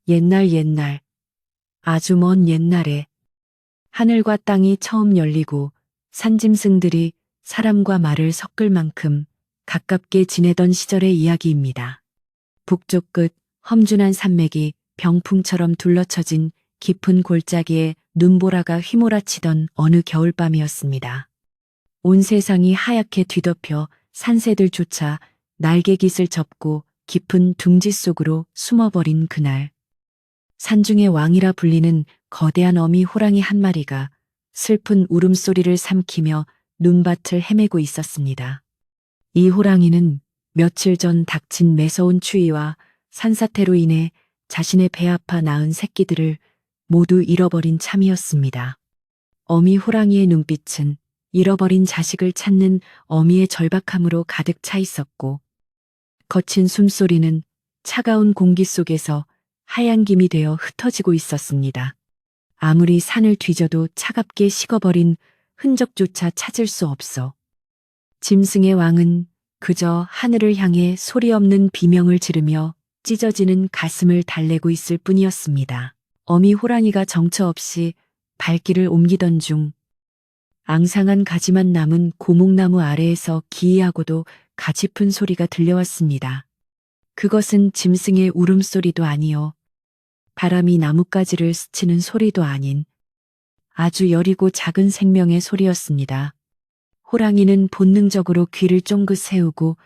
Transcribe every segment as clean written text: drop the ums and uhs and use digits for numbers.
옛날, 아주 먼 옛날에 하늘과 땅이 처음 열리고 산짐승들이 사람과 말을 섞을 만큼 가깝게 지내던 시절의 이야기입니다. 북쪽 끝 험준한 산맥이 병풍처럼 둘러쳐진 깊은 골짜기에 눈보라가 휘몰아치던 어느 겨울밤이었습니다. 온 세상이 하얗게 뒤덮여 산새들조차 날개깃을 접고 깊은 둥지 속으로 숨어버린 그날. 산중의 왕이라 불리는 거대한 어미 호랑이 한 마리가 슬픈 울음소리를 삼키며 눈밭을 헤매고 있었습니다. 이 호랑이는 며칠 전 닥친 매서운 추위와 산사태로 인해 자신의 배 아파 낳은 새끼들을 모두 잃어버린 참이었습니다. 어미 호랑이의 눈빛은 잃어버린 자식을 찾는 어미의 절박함으로 가득 차 있었고, 거친 숨소리는 차가운 공기 속에서 하얀 김이 되어 흩어지고 있었습니다. 아무리 산을 뒤져도 차갑게 식어버린 흔적조차 찾을 수 없어 짐승의 왕은 그저 하늘을 향해 소리 없는 비명을 지르며 찢어지는 가슴을 달래고 있을 뿐이었습니다. 어미 호랑이가 정처 없이 발길을 옮기던 중 앙상한 가지만 남은 고목나무 아래에서 기이하고도 가짚은 소리가 들려왔습니다. 그것은 짐승의 울음소리도 아니요, 바람이 나뭇가지를 스치는 소리도 아닌 아주 여리고 작은 생명의 소리였습니다. 호랑이는 본능적으로 귀를 쫑긋 세우고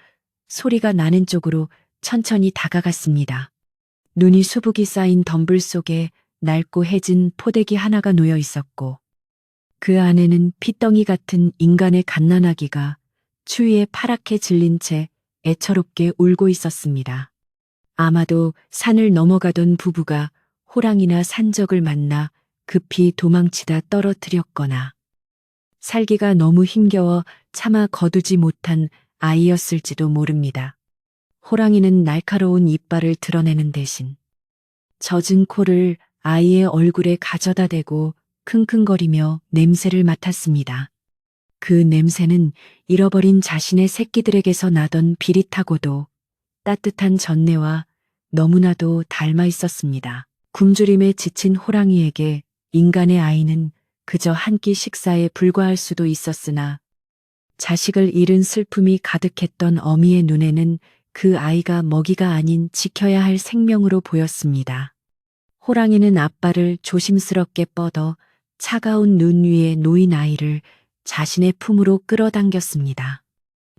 소리가 나는 쪽으로 천천히 다가갔습니다. 눈이 수북이 쌓인 덤불 속에 낡고 해진 포대기 하나가 놓여 있었고, 그 안에는 핏덩이 같은 인간의 갓난아기가 추위에 파랗게 질린 채 애처롭게 울고 있었습니다. 아마도 산을 넘어가던 부부가 호랑이나 산적을 만나 급히 도망치다 떨어뜨렸거나 살기가 너무 힘겨워 차마 거두지 못한 아이였을지도 모릅니다. 호랑이는 날카로운 이빨을 드러내는 대신 젖은 코를 아이의 얼굴에 가져다 대고 킁킁거리며 냄새를 맡았습니다. 그 냄새는 잃어버린 자신의 새끼들에게서 나던 비릿하고도 따뜻한 전내와 너무나도 닮아 있었습니다. 굶주림에 지친 호랑이에게 인간의 아이는 그저 한 끼 식사에 불과할 수도 있었으나, 자식을 잃은 슬픔이 가득했던 어미의 눈에는 그 아이가 먹이가 아닌 지켜야 할 생명으로 보였습니다. 호랑이는 앞발을 조심스럽게 뻗어 차가운 눈 위에 놓인 아이를 자신의 품으로 끌어당겼습니다.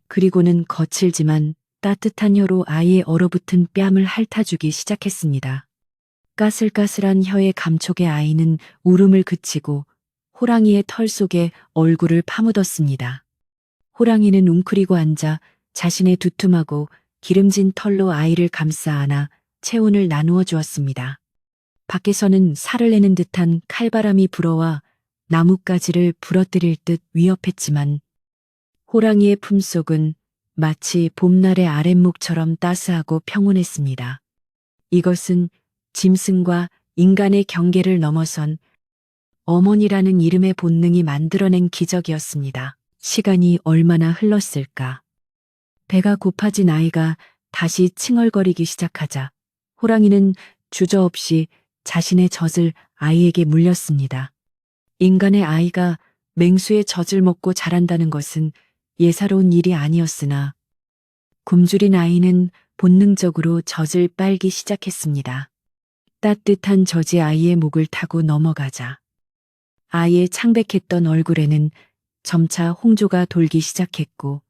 그리고는 거칠지만 따뜻한 혀로 아이의 얼어붙은 뺨을 핥아주기 시작했습니다. 까슬까슬한 혀의 감촉에 아이는 울음을 그치고 호랑이의 털 속에 얼굴을 파묻었습니다. 호랑이는 웅크리고 앉아 자신의 두툼하고 기름진 털로 아이를 감싸 안아 체온을 나누어 주었습니다. 밖에서는 살을 내는 듯한 칼바람이 불어와 나뭇가지를 부러뜨릴 듯 위협했지만, 호랑이의 품속은 마치 봄날의 아랫목처럼 따스하고 평온했습니다. 이것은 짐승과 인간의 경계를 넘어선 어머니라는 이름의 본능이 만들어낸 기적이었습니다. 시간이 얼마나 흘렀을까. 배가 고파진 아이가 다시 칭얼거리기 시작하자 호랑이는 주저없이 자신의 젖을 아이에게 물렸습니다. 인간의 아이가 맹수의 젖을 먹고 자란다는 것은 예사로운 일이 아니었으나, 굶주린 아이는 본능적으로 젖을 빨기 시작했습니다. 따뜻한 젖이 아이의 목을 타고 넘어가자 아이의 창백했던 얼굴에는 점차 홍조가 돌기 시작했고,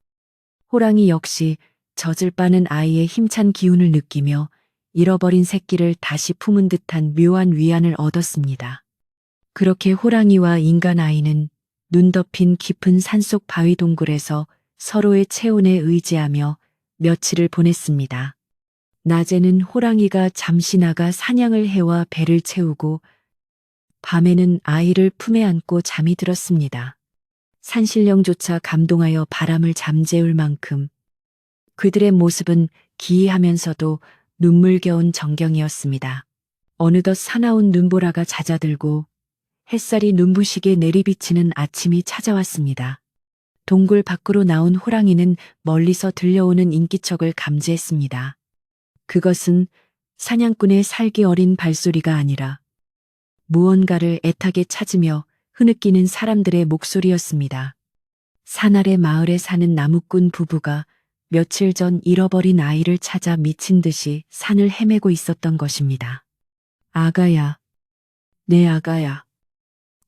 호랑이 역시 젖을 빠는 아이의 힘찬 기운을 느끼며 잃어버린 새끼를 다시 품은 듯한 묘한 위안을 얻었습니다. 그렇게 호랑이와 인간 아이는 눈 덮인 깊은 산속 바위 동굴에서 서로의 체온에 의지하며 며칠을 보냈습니다. 낮에는 호랑이가 잠시 나가 사냥을 해와 배를 채우고, 밤에는 아이를 품에 안고 잠이 들었습니다. 산신령조차 감동하여 바람을 잠재울 만큼 그들의 모습은 기이하면서도 눈물겨운 정경이었습니다. 어느덧 사나운 눈보라가 잦아들고 햇살이 눈부시게 내리비치는 아침이 찾아왔습니다. 동굴 밖으로 나온 호랑이는 멀리서 들려오는 인기척을 감지했습니다. 그것은 사냥꾼의 살기 어린 발소리가 아니라 무언가를 애타게 찾으며 흐느끼는 사람들의 목소리였습니다. 산 아래 마을에 사는 나무꾼 부부가 며칠 전 잃어버린 아이를 찾아 미친 듯이 산을 헤매고 있었던 것입니다. 아가야, 내 아가야,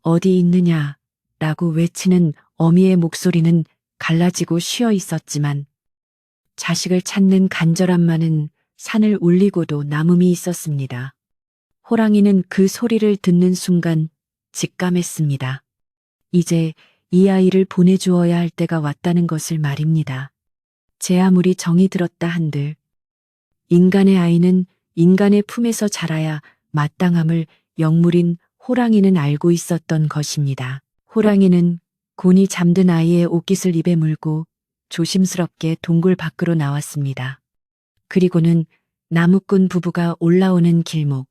어디 있느냐? 라고 외치는 어미의 목소리는 갈라지고 쉬어 있었지만 자식을 찾는 간절함만은 산을 울리고도 남음이 있었습니다. 호랑이는 그 소리를 듣는 순간 직감했습니다. 이제 이 아이를 보내주어야 할 때가 왔다는 것을 말입니다. 제 아무리 정이 들었다 한들 인간의 아이는 인간의 품에서 자라야 마땅함을 영물인 호랑이는 알고 있었던 것입니다. 호랑이는 곤히 잠든 아이의 옷깃을 입에 물고 조심스럽게 동굴 밖으로 나왔습니다. 그리고는 나무꾼 부부가 올라오는 길목,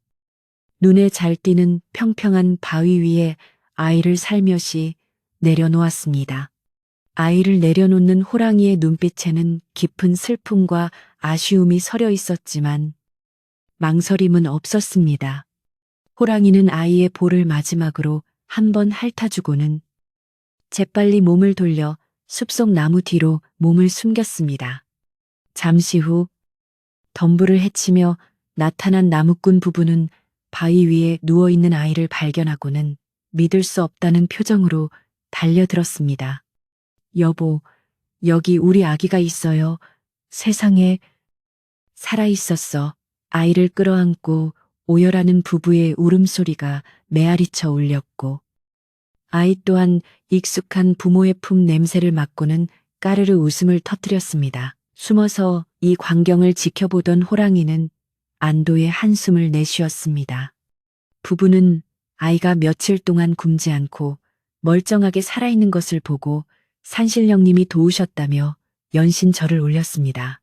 눈에 잘 띄는 평평한 바위 위에 아이를 살며시 내려놓았습니다. 아이를 내려놓는 호랑이의 눈빛에는 깊은 슬픔과 아쉬움이 서려 있었지만 망설임은 없었습니다. 호랑이는 아이의 볼을 마지막으로 한 번 핥아주고는 재빨리 몸을 돌려 숲속 나무 뒤로 몸을 숨겼습니다. 잠시 후 덤불을 헤치며 나타난 나무꾼 부부는 바위 위에 누워있는 아이를 발견하고는 믿을 수 없다는 표정으로 달려들었습니다. 여보, 여기 우리 아기가 있어요. 세상에 살아있었어. 아이를 끌어안고 오열하는 부부의 울음소리가 메아리쳐 울렸고 아이 또한 익숙한 부모의 품 냄새를 맡고는 까르르 웃음을 터뜨렸습니다. 숨어서 이 광경을 지켜보던 호랑이는 안도의 한숨을 내쉬었습니다. 부부는 아이가 며칠 동안 굶지 않고 멀쩡하게 살아있는 것을 보고 산신령님이 도우셨다며 연신절을 올렸습니다.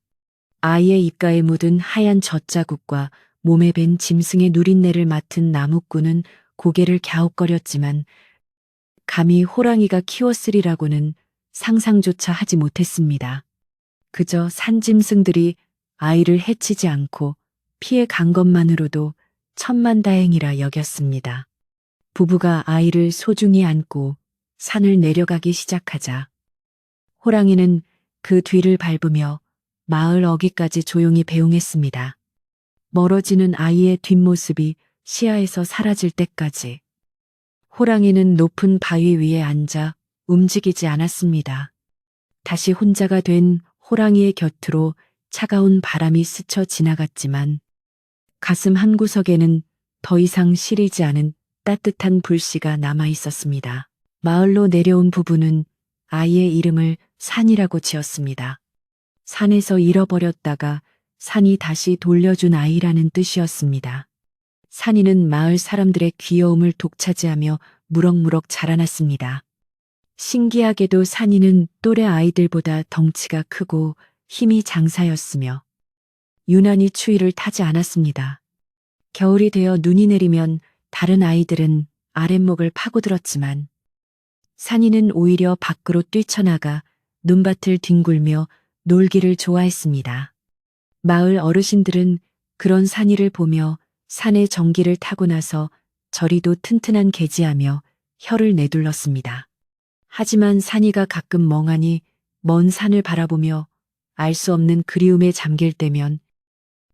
아이의 입가에 묻은 하얀 젖자국과 몸에 밴 짐승의 누린내를 맡은 나무꾼은 고개를 갸웃거렸지만 감히 호랑이가 키웠으리라고는 상상조차 하지 못했습니다. 그저 산짐승들이 아이를 해치지 않고 피해 간 것만으로도 천만다행이라 여겼습니다. 부부가 아이를 소중히 안고 산을 내려가기 시작하자 호랑이는 그 뒤를 밟으며 마을 어귀까지 조용히 배웅했습니다. 멀어지는 아이의 뒷모습이 시야에서 사라질 때까지 호랑이는 높은 바위 위에 앉아 움직이지 않았습니다. 다시 혼자가 된 호랑이의 곁으로 차가운 바람이 스쳐 지나갔지만 가슴 한구석에는 더 이상 시리지 않은 따뜻한 불씨가 남아 있었습니다. 마을로 내려온 부부는 아이의 이름을 산이라고 지었습니다. 산에서 잃어버렸다가 산이 다시 돌려준 아이라는 뜻이었습니다. 산이는 마을 사람들의 귀여움을 독차지하며 무럭무럭 자라났습니다. 신기하게도 산이는 또래 아이들보다 덩치가 크고 힘이 장사였으며 유난히 추위를 타지 않았습니다. 겨울이 되어 눈이 내리면 다른 아이들은 아랫목을 파고들었지만 산이는 오히려 밖으로 뛰쳐나가 눈밭을 뒹굴며 놀기를 좋아했습니다. 마을 어르신들은 그런 산이를 보며 산의 전기를 타고 나서 저리도 튼튼한 개지하며 혀를 내둘렀습니다. 하지만 산이가 가끔 멍하니 먼 산을 바라보며 알 수 없는 그리움에 잠길 때면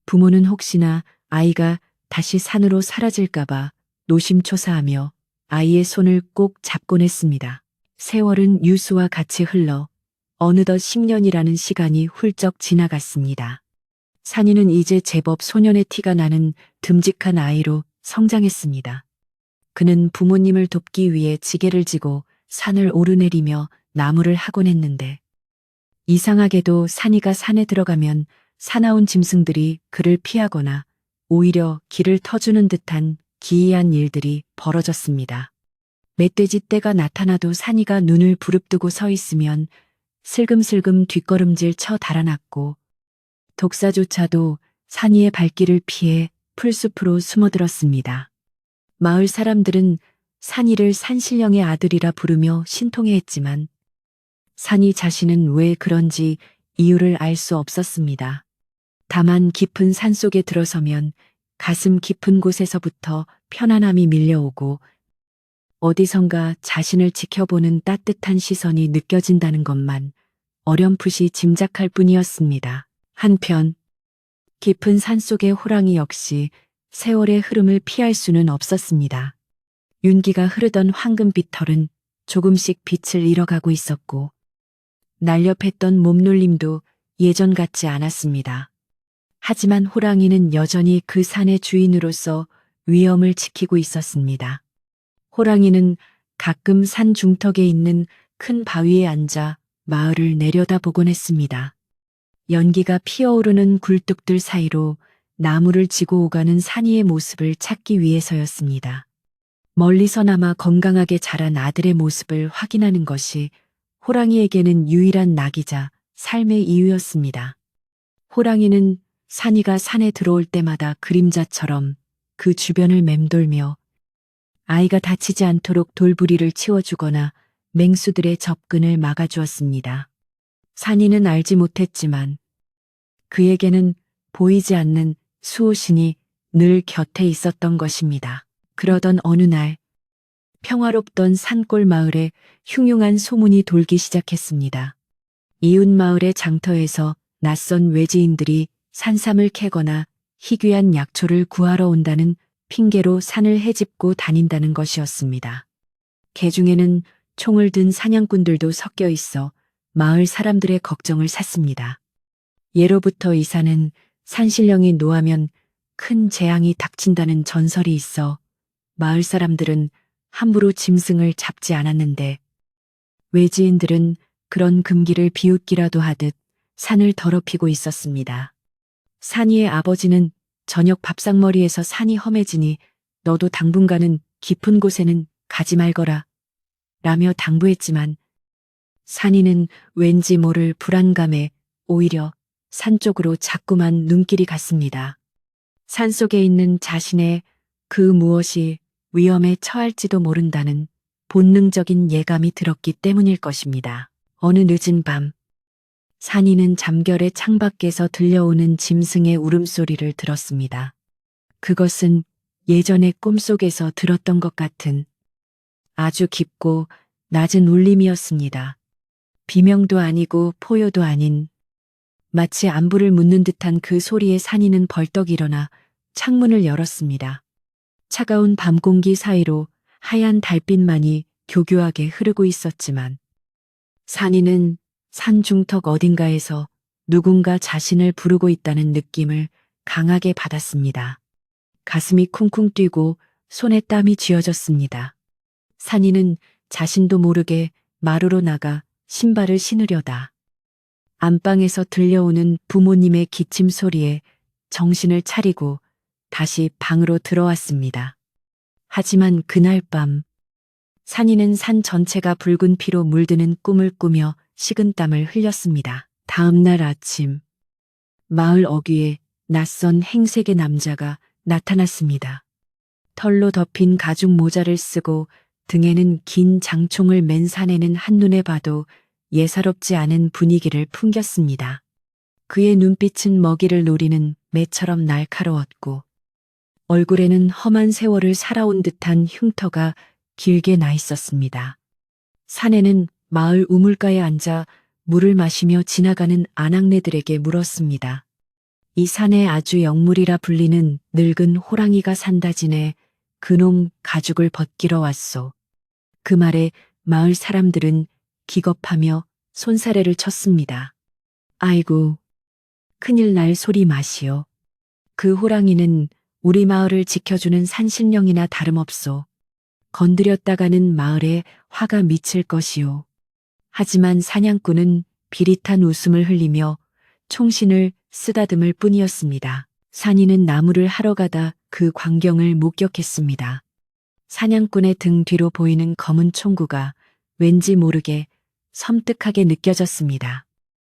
부모는 혹시나 아이가 다시 산으로 사라질까봐 노심초사하며 아이의 손을 꼭 잡곤 했습니다. 세월은 유수와 같이 흘러 어느덧 10년이라는 시간이 훌쩍 지나갔습니다. 산이는 이제 제법 소년의 티가 나는 듬직한 아이로 성장했습니다. 그는 부모님을 돕기 위해 지게를 지고 산을 오르내리며 나무를 하곤 했는데 이상하게도 산이가 산에 들어가면 사나운 짐승들이 그를 피하거나 오히려 길을 터주는 듯한 기이한 일들이 벌어졌습니다. 멧돼지 떼가 나타나도 산이가 눈을 부릅뜨고 서 있으면 슬금슬금 뒷걸음질 쳐 달아났고 독사조차도 산이의 발길을 피해 풀숲으로 숨어들었습니다. 마을 사람들은 산이를 산신령의 아들이라 부르며 신통해했지만 산이 자신은 왜 그런지 이유를 알 수 없었습니다. 다만 깊은 산속에 들어서면 가슴 깊은 곳에서부터 편안함이 밀려오고 어디선가 자신을 지켜보는 따뜻한 시선이 느껴진다는 것만 어렴풋이 짐작할 뿐이었습니다. 한편 깊은 산속의 호랑이 역시 세월의 흐름을 피할 수는 없었습니다. 윤기가 흐르던 황금빛 털은 조금씩 빛을 잃어가고 있었고 날렵했던 몸놀림도 예전 같지 않았습니다. 하지만 호랑이는 여전히 그 산의 주인으로서 위엄을 지키고 있었습니다. 호랑이는 가끔 산 중턱에 있는 큰 바위에 앉아 마을을 내려다보곤 했습니다. 연기가 피어오르는 굴뚝들 사이로 나무를 지고 오가는 산이의 모습을 찾기 위해서였습니다. 멀리서나마 건강하게 자란 아들의 모습을 확인하는 것이 호랑이에게는 유일한 낙이자 삶의 이유였습니다. 호랑이는 산이가 산에 들어올 때마다 그림자처럼 그 주변을 맴돌며 아이가 다치지 않도록 돌부리를 치워주거나 맹수들의 접근을 막아주었습니다. 산이는 알지 못했지만 그에게는 보이지 않는 수호신이 늘 곁에 있었던 것입니다. 그러던 어느 날 평화롭던 산골 마을에 흉흉한 소문이 돌기 시작했습니다. 이웃 마을의 장터에서 낯선 외지인들이 산삼을 캐거나 희귀한 약초를 구하러 온다는 핑계로 산을 헤집고 다닌다는 것이었습니다. 개중에는 총을 든 사냥꾼들도 섞여 있어 마을 사람들의 걱정을 샀습니다. 예로부터 이 산은 산신령이 노하면 큰 재앙이 닥친다는 전설이 있어 마을 사람들은 함부로 짐승을 잡지 않았는데 외지인들은 그런 금기를 비웃기라도 하듯 산을 더럽히고 있었습니다. 산이의 아버지는 저녁 밥상머리에서 산이 험해지니 너도 당분간은 깊은 곳에는 가지 말거라 라며 당부했지만 산이는 왠지 모를 불안감에 오히려 산 쪽으로 자꾸만 눈길이 갔습니다. 산속에 있는 자신의 그 무엇이 위험에 처할지도 모른다는 본능적인 예감이 들었기 때문일 것입니다. 어느 늦은 밤, 산이는 잠결에 창밖에서 들려오는 짐승의 울음소리를 들었습니다. 그것은 예전에 꿈속에서 들었던 것 같은 아주 깊고 낮은 울림이었습니다. 비명도 아니고 포효도 아닌 마치 안부를 묻는 듯한 그 소리에 산이는 벌떡 일어나 창문을 열었습니다. 차가운 밤 공기 사이로 하얀 달빛만이 교교하게 흐르고 있었지만 산이는 산 중턱 어딘가에서 누군가 자신을 부르고 있다는 느낌을 강하게 받았습니다. 가슴이 쿵쿵 뛰고 손에 땀이 쥐어졌습니다. 산이는 자신도 모르게 마루로 나가 신발을 신으려다 안방에서 들려오는 부모님의 기침 소리에 정신을 차리고 다시 방으로 들어왔습니다. 하지만 그날 밤 산이는 산 전체가 붉은 피로 물드는 꿈을 꾸며 식은땀을 흘렸습니다. 다음 날 아침 마을 어귀에 낯선 행색의 남자가 나타났습니다. 털로 덮인 가죽 모자를 쓰고 등에는 긴 장총을 맨 사내는 한눈에 봐도 예사롭지 않은 분위기를 풍겼습니다. 그의 눈빛은 먹이를 노리는 매처럼 날카로웠고 얼굴에는 험한 세월을 살아온 듯한 흉터가 길게 나 있었습니다. 사내는 마을 우물가에 앉아 물을 마시며 지나가는 아낙네들에게 물었습니다. 이 산에 아주 영물이라 불리는 늙은 호랑이가 산다지네 그놈 가죽을 벗기러 왔소. 그 말에 마을 사람들은 기겁하며 손사래를 쳤습니다. 아이고, 큰일 날 소리 마시오. 그 호랑이는 우리 마을을 지켜주는 산신령이나 다름없소. 건드렸다가는 마을에 화가 미칠 것이오. 하지만 사냥꾼은 비릿한 웃음을 흘리며 총신을 쓰다듬을 뿐이었습니다. 산이는 나무를 하러 가다 그 광경을 목격했습니다. 사냥꾼의 등 뒤로 보이는 검은 총구가 왠지 모르게 섬뜩하게 느껴졌습니다.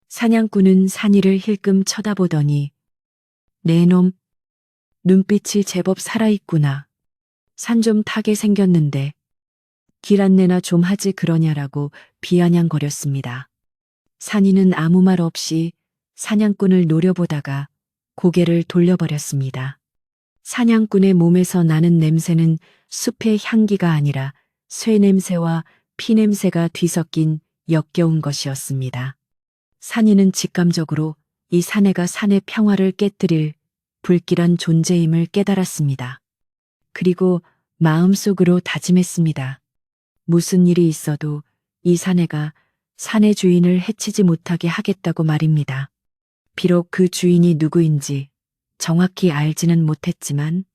사냥꾼은 산이를 힐끔 쳐다보더니 내 놈, 눈빛이 제법 살아있구나. 산 좀 타게 생겼는데 길 안내나 좀 하지 그러냐라고 비아냥거렸습니다. 산이는 아무 말 없이 사냥꾼을 노려보다가 고개를 돌려버렸습니다. 사냥꾼의 몸에서 나는 냄새는 숲의 향기가 아니라 쇠 냄새와 피 냄새가 뒤섞인 역겨운 것이었습니다. 산이는 직감적으로 이 사내가 산의 평화를 깨뜨릴 불길한 존재임을 깨달았습니다. 그리고 마음속으로 다짐했습니다. 무슨 일이 있어도 이 사내가 산의 주인을 해치지 못하게 하겠다고 말입니다. 비록 그 주인이 누구인지 정확히 알지는 못했지만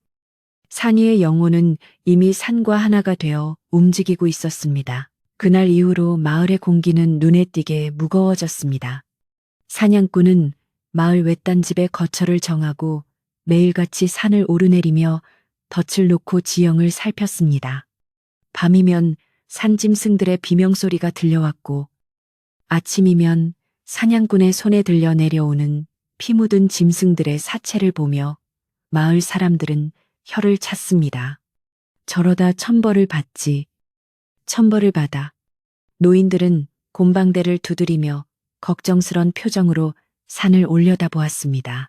산이의 영혼은 이미 산과 하나가 되어 움직이고 있었습니다. 그날 이후로 마을의 공기는 눈에 띄게 무거워졌습니다. 사냥꾼은 마을 외딴집의 거처를 정하고 매일같이 산을 오르내리며 덫을 놓고 지형을 살폈습니다. 밤이면 산짐승들의 비명소리가 들려왔고 아침이면 사냥꾼의 손에 들려 내려오는 피 묻은 짐승들의 사체를 보며 마을 사람들은 혀를 찼습니다. 저러다 천벌을 받지. 천벌을 받아. 노인들은 곰방대를 두드리며 걱정스런 표정으로 산을 올려다보았습니다.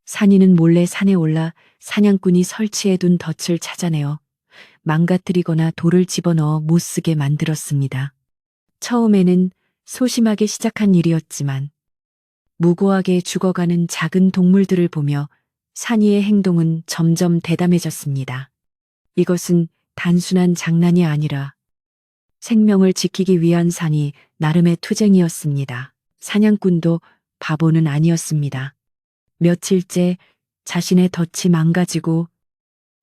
산이는 몰래 산에 올라 사냥꾼이 설치해둔 덫을 찾아내어 망가뜨리거나 돌을 집어넣어 못쓰게 만들었습니다. 처음에는 소심하게 시작한 일이었지만 무고하게 죽어가는 작은 동물들을 보며 산이의 행동은 점점 대담해졌습니다. 이것은 단순한 장난이 아니라 생명을 지키기 위한 산이 나름의 투쟁이었습니다. 사냥꾼도 바보는 아니었습니다. 며칠째 자신의 덫이 망가지고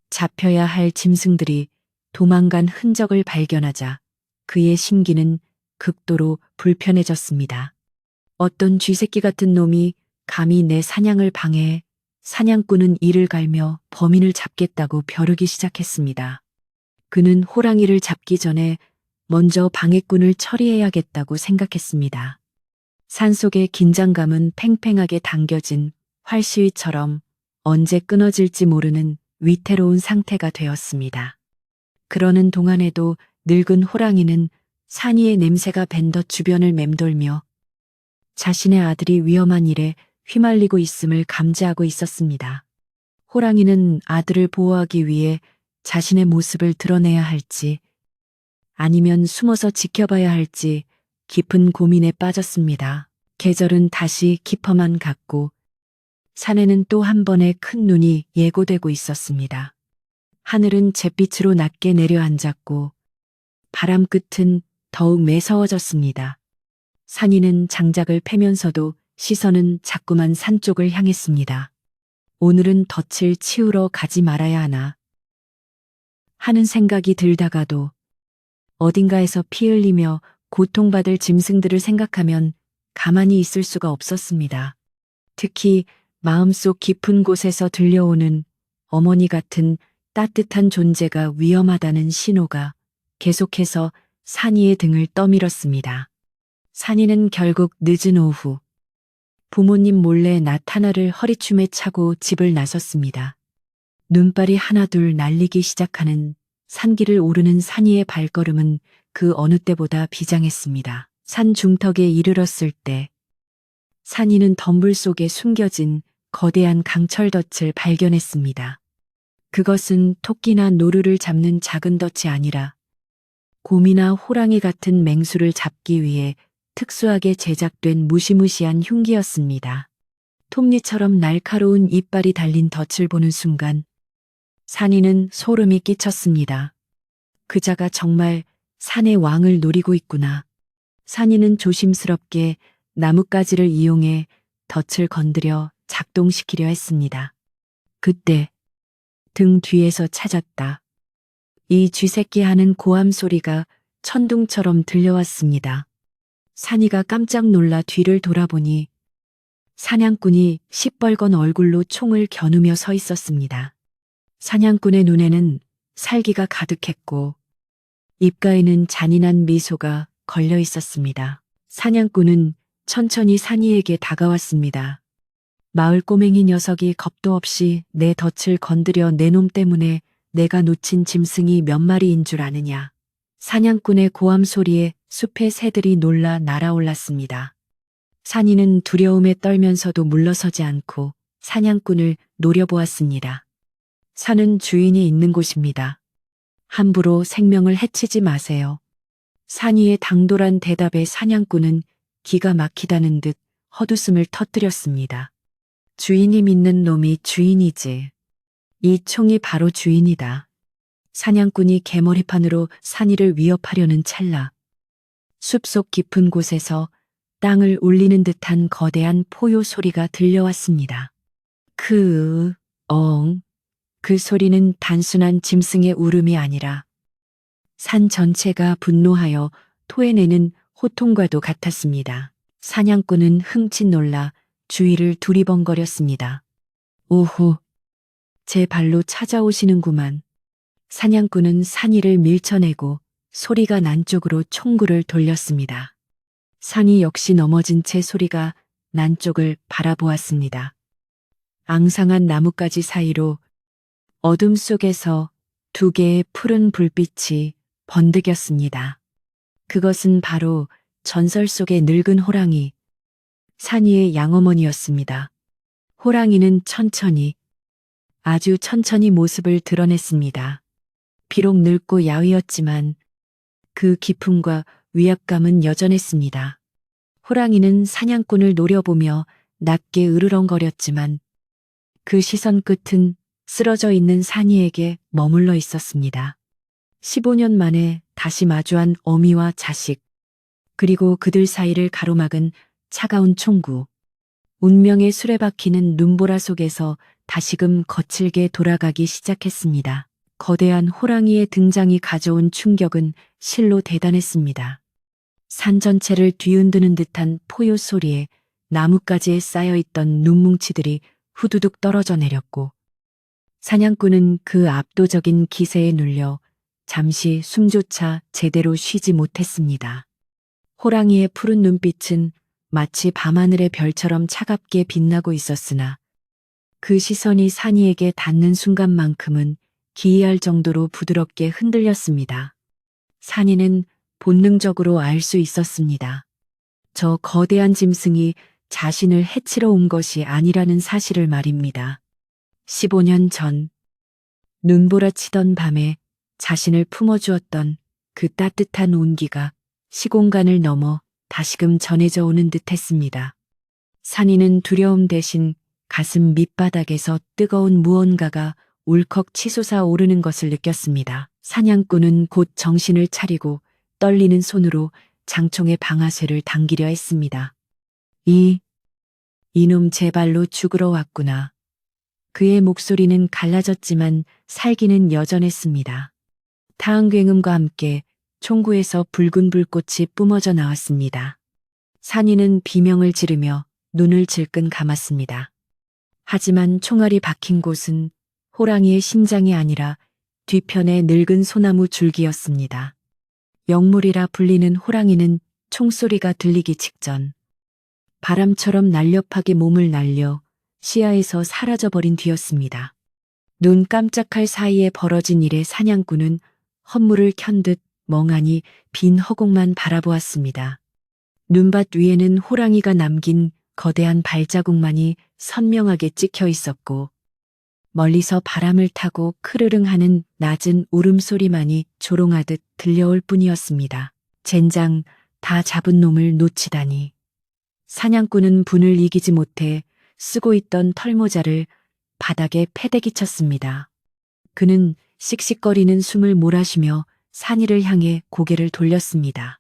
잡혀야 할 짐승들이 도망간 흔적을 발견하자 그의 심기는 극도로 불편해졌습니다. 어떤 쥐새끼 같은 놈이 감히 내 사냥을 방해해 사냥꾼은 이를 갈며 범인을 잡겠다고 벼르기 시작했습니다. 그는 호랑이를 잡기 전에 먼저 방해꾼을 처리해야겠다고 생각했습니다. 산속의 긴장감은 팽팽하게 당겨진 활시위처럼 언제 끊어질지 모르는 위태로운 상태가 되었습니다. 그러는 동안에도 늙은 호랑이는 산이의 냄새가 밴 덫 주변을 맴돌며 자신의 아들이 위험한 일에 휘말리고 있음을 감지하고 있었습니다. 호랑이는 아들을 보호하기 위해 자신의 모습을 드러내야 할지 아니면 숨어서 지켜봐야 할지 깊은 고민에 빠졌습니다. 계절은 다시 깊어만 갔고 산에는 또 한 번의 큰 눈이 예고되고 있었습니다. 하늘은 잿빛으로 낮게 내려앉았고 바람 끝은 더욱 매서워졌습니다. 산이는 장작을 패면서도 시선은 자꾸만 산 쪽을 향했습니다. 오늘은 덫을 치우러 가지 말아야 하나 하는 생각이 들다가도 어딘가에서 피 흘리며 고통받을 짐승들을 생각하면 가만히 있을 수가 없었습니다. 특히 마음속 깊은 곳에서 들려오는 어머니 같은 따뜻한 존재가 위험하다는 신호가 계속해서 산이의 등을 떠밀었습니다. 산이는 결국 늦은 오후 부모님 몰래 낮 하나를 허리춤에 차고 집을 나섰습니다. 눈발이 하나둘 날리기 시작하는 산길을 오르는 산이의 발걸음은 그 어느 때보다 비장했습니다. 산 중턱에 이르렀을 때 산이는 덤불 속에 숨겨진 거대한 강철덫을 발견했습니다. 그것은 토끼나 노루를 잡는 작은 덫이 아니라 곰이나 호랑이 같은 맹수를 잡기 위해 특수하게 제작된 무시무시한 흉기였습니다. 톱니처럼 날카로운 이빨이 달린 덫을 보는 순간 산이는 소름이 끼쳤습니다. 그자가 정말 산의 왕을 노리고 있구나. 산이는 조심스럽게 나뭇가지를 이용해 덫을 건드려 작동시키려 했습니다. 그때 등 뒤에서 찾았다. 이 쥐새끼 하는 고함 소리가 천둥처럼 들려왔습니다. 산이가 깜짝 놀라 뒤를 돌아보니 사냥꾼이 시뻘건 얼굴로 총을 겨누며 서 있었습니다. 사냥꾼의 눈에는 살기가 가득했고 입가에는 잔인한 미소가 걸려 있었습니다. 사냥꾼은 천천히 산이에게 다가왔습니다. 마을 꼬맹이 녀석이 겁도 없이 내 덫을 건드려 내 놈 때문에 내가 놓친 짐승이 몇 마리인 줄 아느냐. 사냥꾼의 고함 소리에 숲의 새들이 놀라 날아올랐습니다. 산이는 두려움에 떨면서도 물러서지 않고 사냥꾼을 노려보았습니다. 산은 주인이 있는 곳입니다. 함부로 생명을 해치지 마세요. 산이의 당돌한 대답에 사냥꾼은 기가 막히다는 듯 헛웃음을 터뜨렸습니다. 주인이 믿는 놈이 주인이지. 이 총이 바로 주인이다. 사냥꾼이 개머리판으로 산이를 위협하려는 찰나 숲속 깊은 곳에서 땅을 울리는 듯한 거대한 포효 소리가 들려왔습니다. 그 소리는 단순한 짐승의 울음이 아니라 산 전체가 분노하여 토해내는 호통과도 같았습니다. 사냥꾼은 흠칫 놀라 주위를 두리번거렸습니다. 오호, 제 발로 찾아오시는구만. 사냥꾼은 산이를 밀쳐내고 소리가 난 쪽으로 총구를 돌렸습니다. 산이 역시 넘어진 채 소리가 난 쪽을 바라보았습니다. 앙상한 나뭇가지 사이로 어둠 속에서 두 개의 푸른 불빛이 번득였습니다. 그것은 바로 전설 속의 늙은 호랑이, 산이의 양어머니였습니다. 호랑이는 천천히, 아주 천천히 모습을 드러냈습니다. 비록 늙고 야위었지만 그 기품과 위압감은 여전했습니다. 호랑이는 사냥꾼을 노려보며 낮게 으르렁거렸지만 그 시선 끝은 쓰러져 있는 산이에게 머물러 있었습니다. 15년 만에 다시 마주한 어미와 자식, 그리고 그들 사이를 가로막은 차가운 총구, 운명의 수레바퀴는 눈보라 속에서 다시금 거칠게 돌아가기 시작했습니다. 거대한 호랑이의 등장이 가져온 충격은 실로 대단했습니다. 산 전체를 뒤흔드는 듯한 포효 소리에 나뭇가지에 쌓여있던 눈뭉치들이 후두둑 떨어져 내렸고 사냥꾼은 그 압도적인 기세에 눌려 잠시 숨조차 제대로 쉬지 못했습니다. 호랑이의 푸른 눈빛은 마치 밤하늘의 별처럼 차갑게 빛나고 있었으나 그 시선이 산이에게 닿는 순간만큼은 기이할 정도로 부드럽게 흔들렸습니다. 산이는 본능적으로 알 수 있었습니다. 저 거대한 짐승이 자신을 해치러 온 것이 아니라는 사실을 말입니다. 15년 전, 눈보라치던 밤에 자신을 품어주었던 그 따뜻한 온기가 시공간을 넘어 다시금 전해져 오는 듯 했습니다. 산이는 두려움 대신 가슴 밑바닥에서 뜨거운 무언가가 울컥 치솟아 오르는 것을 느꼈습니다. 사냥꾼은 곧 정신을 차리고 떨리는 손으로 장총의 방아쇠를 당기려 했습니다. 이놈 제 발로 죽으러 왔구나. 그의 목소리는 갈라졌지만 살기는 여전했습니다. 타항괴음과 함께 총구에서 붉은 불꽃이 뿜어져 나왔습니다. 산이는 비명을 지르며 눈을 질끈 감았습니다. 하지만 총알이 박힌 곳은 호랑이의 심장이 아니라 뒤편의 늙은 소나무 줄기였습니다. 영물이라 불리는 호랑이는 총소리가 들리기 직전 바람처럼 날렵하게 몸을 날려 시야에서 사라져버린 뒤였습니다. 눈 깜짝할 사이에 벌어진 일에 사냥꾼은 헛물을 켠 듯 멍하니 빈 허공만 바라보았습니다. 눈밭 위에는 호랑이가 남긴 거대한 발자국만이 선명하게 찍혀 있었고 멀리서 바람을 타고 크르릉 하는 낮은 울음소리만이 조롱하듯 들려올 뿐이었습니다. 젠장, 다 잡은 놈을 놓치다니. 사냥꾼은 분을 이기지 못해 쓰고 있던 털모자를 바닥에 패대기 쳤습니다. 그는 씩씩거리는 숨을 몰아쉬며 산이를 향해 고개를 돌렸습니다.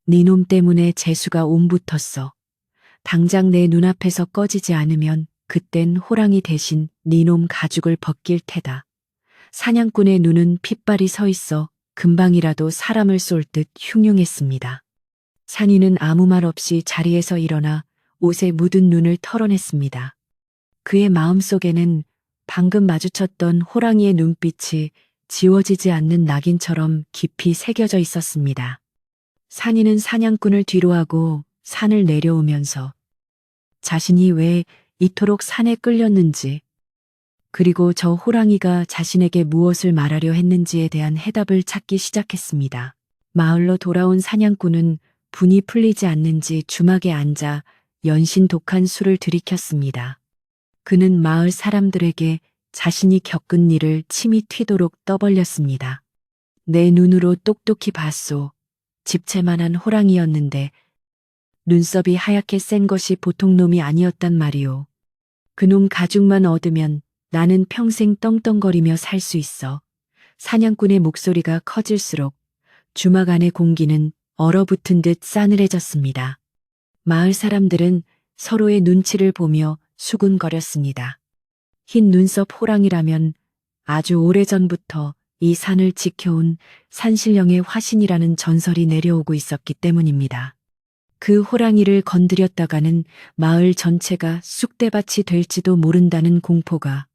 네 놈 때문에 재수가 옴붙었어. 당장 내 눈앞에서 꺼지지 않으면 그땐 호랑이 대신 네 놈 가죽을 벗길 테다. 사냥꾼의 눈은 핏발이 서 있어 금방이라도 사람을 쏠 듯 흉흉했습니다. 산이는 아무 말 없이 자리에서 일어나 옷에 묻은 눈을 털어냈습니다. 그의 마음속에는 방금 마주쳤던 호랑이의 눈빛이 지워지지 않는 낙인처럼 깊이 새겨져 있었습니다. 산이는 사냥꾼을 뒤로하고 산을 내려오면서 자신이 왜 이토록 산에 끌렸는지, 그리고 저 호랑이가 자신에게 무엇을 말하려 했는지에 대한 해답을 찾기 시작했습니다. 마을로 돌아온 사냥꾼은 분이 풀리지 않는지 주막에 앉아 연신 독한 술을 들이켰습니다. 그는 마을 사람들에게 자신이 겪은 일을 침이 튀도록 떠벌렸습니다. 내 눈으로 똑똑히 봤소. 집채만한 호랑이였는데 눈썹이 하얗게 센 것이 보통 놈이 아니었단 말이오. 그놈 가죽만 얻으면 나는 평생 떵떵거리며 살 수 있어. 사냥꾼의 목소리가 커질수록 주막 안의 공기는 얼어붙은 듯 싸늘해졌습니다. 마을 사람들은 서로의 눈치를 보며 수군거렸습니다. 흰 눈썹 호랑이라면 아주 오래전부터 이 산을 지켜온 산신령의 화신이라는 전설이 내려오고 있었기 때문입니다. 그 호랑이를 건드렸다가는 마을 전체가 쑥대밭이 될지도 모른다는 공포가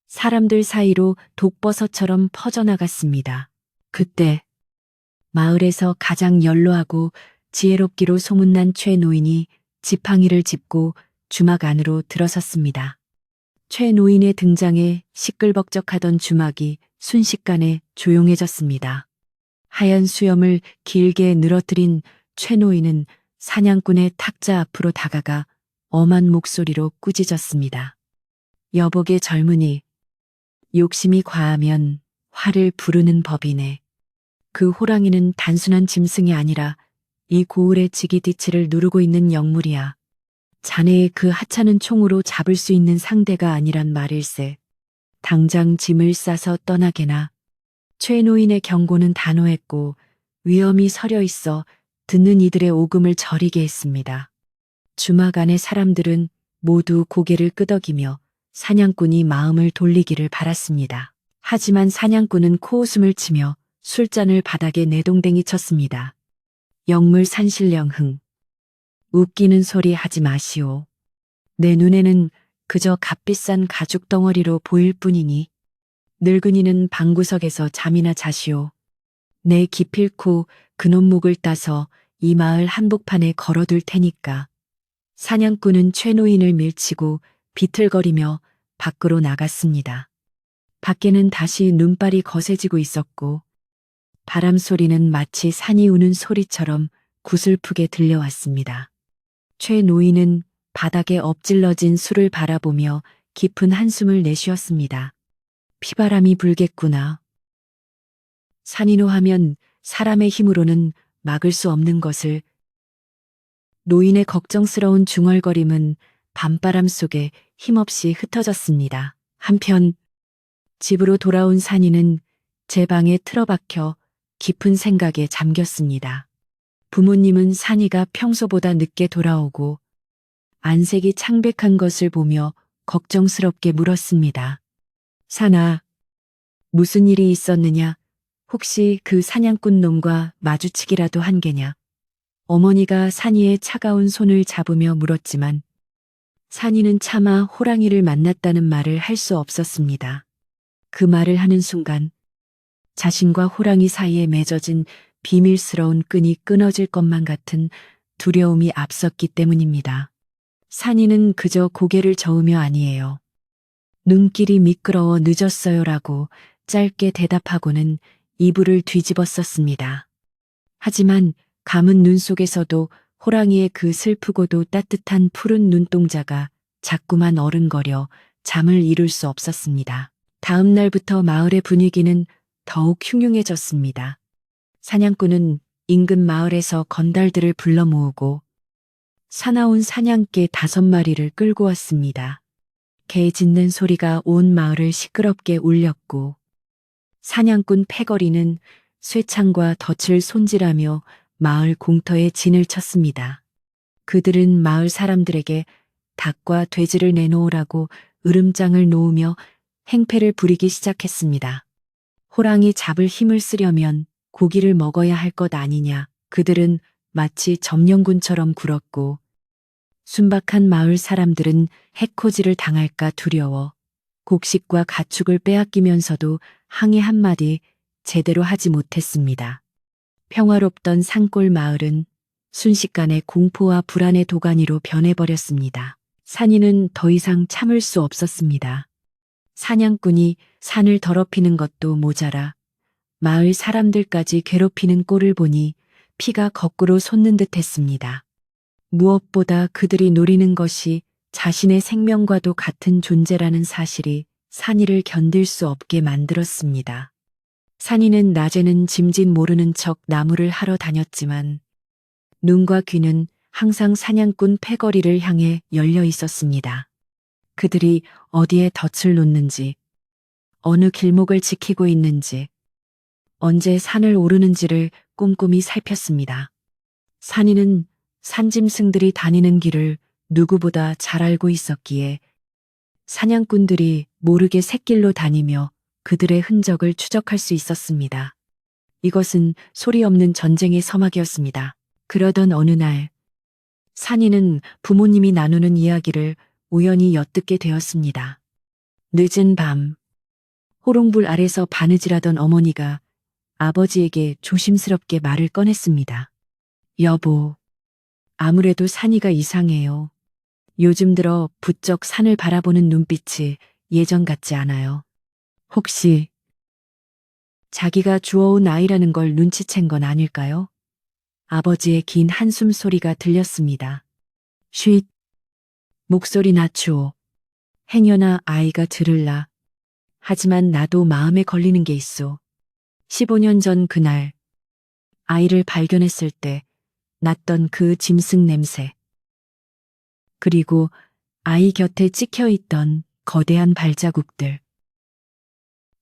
사람들 사이로 독버섯처럼 퍼져나갔습니다. 그때 마을에서 가장 연로하고 지혜롭기로 소문난 최 노인이 지팡이를 짚고 주막 안으로 들어섰습니다. 최 노인의 등장에 시끌벅적하던 주막이 순식간에 조용해졌습니다. 하얀 수염을 길게 늘어뜨린 최 노인은 사냥꾼의 탁자 앞으로 다가가 엄한 목소리로 꾸짖었습니다. 여복의 젊은이, 욕심이 과하면 화를 부르는 법이네. 그 호랑이는 단순한 짐승이 아니라 이 고을의 지기디치를 누르고 있는 영물이야. 자네의 그 하찮은 총으로 잡을 수 있는 상대가 아니란 말일세. 당장 짐을 싸서 떠나게나. 최 노인의 경고는 단호했고 위험이 서려 있어 듣는 이들의 오금을 저리게 했습니다. 주막 안의 사람들은 모두 고개를 끄덕이며 사냥꾼이 마음을 돌리기를 바랐습니다. 하지만 사냥꾼은 코웃음을 치며 술잔을 바닥에 내동댕이 쳤습니다. 영물 산신령 흥. 웃기는 소리 하지 마시오. 내 눈에는 그저 값비싼 가죽 덩어리로 보일 뿐이니 늙은이는 방구석에서 잠이나 자시오. 내 기필코 그놈 목을 따서 이 마을 한복판에 걸어둘 테니까. 사냥꾼은 최 노인을 밀치고 비틀거리며 밖으로 나갔습니다. 밖에는 다시 눈발이 거세지고 있었고 바람 소리는 마치 산이 우는 소리처럼 구슬프게 들려왔습니다. 최 노인은 바닥에 엎질러진 술을 바라보며 깊은 한숨을 내쉬었습니다. 피바람이 불겠구나. 산이노 하면 사람의 힘으로는 막을 수 없는 것을. 노인의 걱정스러운 중얼거림은 밤바람 속에 힘없이 흩어졌습니다. 한편 집으로 돌아온 산이는 제 방에 틀어박혀 깊은 생각에 잠겼습니다. 부모님은 산이가 평소보다 늦게 돌아오고 안색이 창백한 것을 보며 걱정스럽게 물었습니다. 산아, 무슨 일이 있었느냐? 혹시 그 사냥꾼 놈과 마주치기라도 한 게냐? 어머니가 산이의 차가운 손을 잡으며 물었지만 산이는 차마 호랑이를 만났다는 말을 할 수 없었습니다. 그 말을 하는 순간 자신과 호랑이 사이에 맺어진 비밀스러운 끈이 끊어질 것만 같은 두려움이 앞섰기 때문입니다. 산이는 그저 고개를 저으며 아니에요. 눈길이 미끄러워 늦었어요라고 짧게 대답하고는 이불을 뒤집었었습니다. 하지만 감은 눈 속에서도 호랑이의 그 슬프고도 따뜻한 푸른 눈동자가 자꾸만 어른거려 잠을 이룰 수 없었습니다. 다음 날부터 마을의 분위기는 더욱 흉흉해졌습니다. 사냥꾼은 인근 마을에서 건달들을 불러 모으고 사나운 사냥개 5마리를 끌고 왔습니다. 개 짖는 소리가 온 마을을 시끄럽게 울렸고 사냥꾼 패거리는 쇠창과 덫을 손질하며 마을 공터에 진을 쳤습니다. 그들은 마을 사람들에게 닭과 돼지를 내놓으라고 으름장을 놓으며 행패를 부리기 시작했습니다. 호랑이 잡을 힘을 쓰려면 고기를 먹어야 할 것 아니냐. 그들은 마치 점령군처럼 굴었고 순박한 마을 사람들은 해코지를 당할까 두려워 곡식과 가축을 빼앗기면서도 항의 한마디 제대로 하지 못했습니다. 평화롭던 산골 마을은 순식간에 공포와 불안의 도가니로 변해버렸습니다. 산이는 더 이상 참을 수 없었습니다. 사냥꾼이 산을 더럽히는 것도 모자라 마을 사람들까지 괴롭히는 꼴을 보니 피가 거꾸로 솟는 듯 했습니다. 무엇보다 그들이 노리는 것이 자신의 생명과도 같은 존재라는 사실이 산이를 견딜 수 없게 만들었습니다. 산이는 낮에는 짐짓 모르는 척 나무를 하러 다녔지만 눈과 귀는 항상 사냥꾼 패거리를 향해 열려 있었습니다. 그들이 어디에 덫을 놓는지, 어느 길목을 지키고 있는지, 언제 산을 오르는지를 꼼꼼히 살폈습니다. 산이는 산짐승들이 다니는 길을 누구보다 잘 알고 있었기에 사냥꾼들이 모르게 샛길로 다니며 그들의 흔적을 추적할 수 있었습니다. 이것은 소리 없는 전쟁의 서막이었습니다. 그러던 어느 날, 산이는 부모님이 나누는 이야기를 우연히 엿듣게 되었습니다. 늦은 밤, 호롱불 아래서 바느질하던 어머니가 아버지에게 조심스럽게 말을 꺼냈습니다. 여보, 아무래도 산이가 이상해요. 요즘 들어 부쩍 산을 바라보는 눈빛이 예전 같지 않아요. 혹시 자기가 주워온 아이라는 걸 눈치챈 건 아닐까요? 아버지의 긴 한숨 소리가 들렸습니다. 쉿, 목소리 낮추어. 행여나 아이가 들을라. 하지만 나도 마음에 걸리는 게 있어. 15년 전 그날, 아이를 발견했을 때 났던 그 짐승 냄새. 그리고 아이 곁에 찍혀 있던 거대한 발자국들.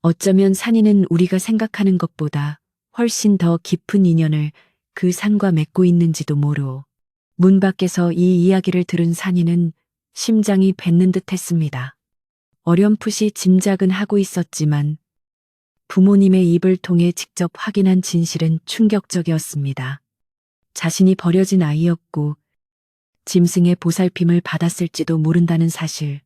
어쩌면 산이는 우리가 생각하는 것보다 훨씬 더 깊은 인연을 그 산과 맺고 있는지도 모르오. 문 밖에서 이 이야기를 들은 산이는 심장이 뱉는 듯 했습니다. 어렴풋이 짐작은 하고 있었지만 부모님의 입을 통해 직접 확인한 진실은 충격적이었습니다. 자신이 버려진 아이였고 짐승의 보살핌을 받았을지도 모른다는 사실.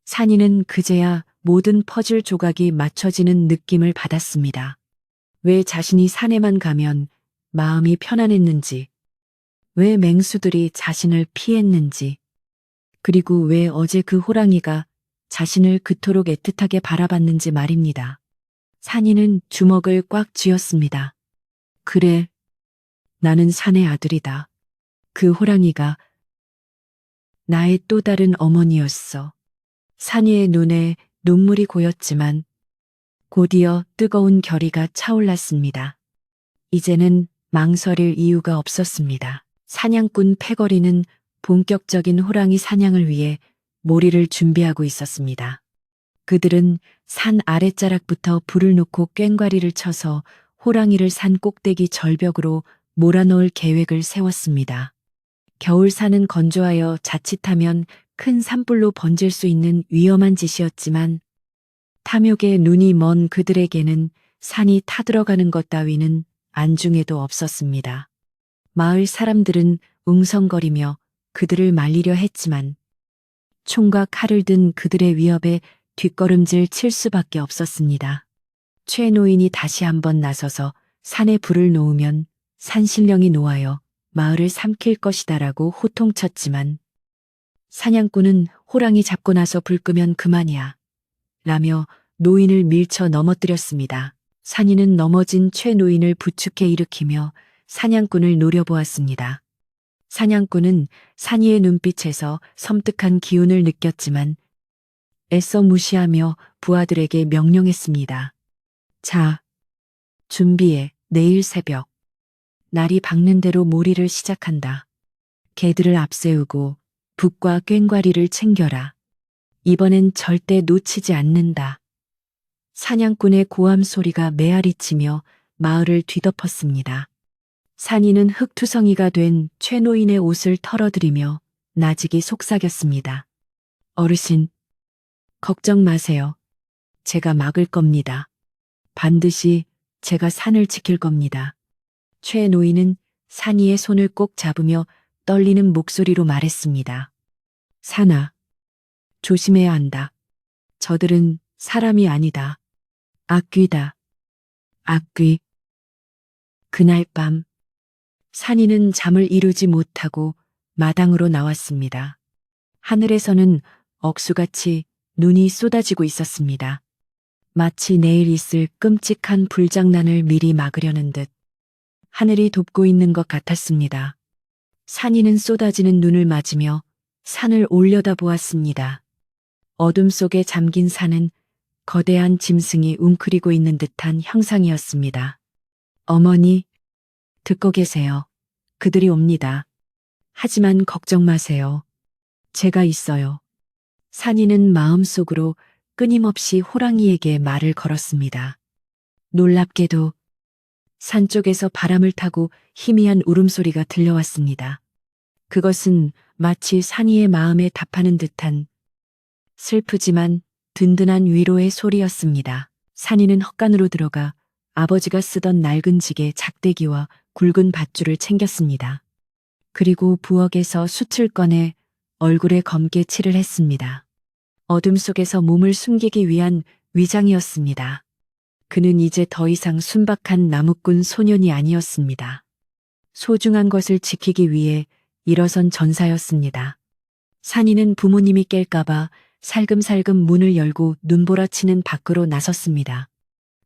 산이는 그제야 모든 퍼즐 조각이 맞춰지는 느낌을 받았습니다. 왜 자신이 산에만 가면 마음이 편안했는지, 왜 맹수들이 자신을 피했는지, 그리고 왜 어제 그 호랑이가 자신을 그토록 애틋하게 바라봤는지 말입니다. 산이는 주먹을 꽉 쥐었습니다. 그래, 나는 산의 아들이다. 그 호랑이가 나의 또 다른 어머니였어. 산이의 눈에 눈물이 고였지만 곧이어 뜨거운 결의가 차올랐습니다. 이제는 망설일 이유가 없었습니다. 사냥꾼 패거리는 본격적인 호랑이 사냥을 위해 모리를 준비하고 있었습니다. 그들은 산 아랫자락부터 불을 놓고 꽹과리를 쳐서 호랑이를 산 꼭대기 절벽으로 몰아넣을 계획을 세웠습니다. 겨울산은 건조하여 자칫하면 큰 산불로 번질 수 있는 위험한 짓이었지만 탐욕에 눈이 먼 그들에게는 산이 타들어가는 것 따위는 안중에도 없었습니다. 마을 사람들은 웅성거리며 그들을 말리려 했지만 총과 칼을 든 그들의 위협에 뒷걸음질 칠 수밖에 없었습니다. 최 노인이 다시 한번 나서서 산에 불을 놓으면 산신령이 놓아여 마을을 삼킬 것이다라고 호통쳤지만 사냥꾼은 호랑이 잡고 나서 불 끄면 그만이야 라며 노인을 밀쳐 넘어뜨렸습니다. 산이는 넘어진 최 노인을 부축해 일으키며 사냥꾼을 노려보았습니다. 사냥꾼은 산이의 눈빛에서 섬뜩한 기운을 느꼈지만 애써 무시하며 부하들에게 명령했습니다. 자, 준비해. 내일 새벽. 날이 밝는 대로 몰이를 시작한다. 개들을 앞세우고 북과 꽹과리를 챙겨라. 이번엔 절대 놓치지 않는다. 사냥꾼의 고함 소리가 메아리치며 마을을 뒤덮었습니다. 산이는 흙투성이가 된 최노인의 옷을 털어들이며 나직이 속삭였습니다. 어르신, 걱정 마세요. 제가 막을 겁니다. 반드시 제가 산을 지킬 겁니다. 최 노인은 산이의 손을 꼭 잡으며 떨리는 목소리로 말했습니다. 산아, 조심해야 한다. 저들은 사람이 아니다. 악귀다. 악귀. 그날 밤, 산이는 잠을 이루지 못하고 마당으로 나왔습니다. 하늘에서는 억수같이 눈이 쏟아지고 있었습니다. 마치 내일 있을 끔찍한 불장난을 미리 막으려는 듯 하늘이 돕고 있는 것 같았습니다. 산이는 쏟아지는 눈을 맞으며 산을 올려다보았습니다. 어둠 속에 잠긴 산은 거대한 짐승이 웅크리고 있는 듯한 형상이었습니다. 어머니, 듣고 계세요. 그들이 옵니다. 하지만 걱정 마세요. 제가 있어요. 산이는 마음속으로 끊임없이 호랑이에게 말을 걸었습니다. 놀랍게도 산 쪽에서 바람을 타고 희미한 울음소리가 들려왔습니다. 그것은 마치 산이의 마음에 답하는 듯한 슬프지만 든든한 위로의 소리였습니다. 산이는 헛간으로 들어가 아버지가 쓰던 낡은 지게 작대기와 굵은 밧줄을 챙겼습니다. 그리고 부엌에서 숯을 꺼내 얼굴에 검게 칠을 했습니다. 어둠 속에서 몸을 숨기기 위한 위장이었습니다. 그는 이제 더 이상 순박한 나무꾼 소년이 아니었습니다. 소중한 것을 지키기 위해 일어선 전사였습니다. 산이는 부모님이 깰까봐 살금살금 문을 열고 눈보라치는 밖으로 나섰습니다.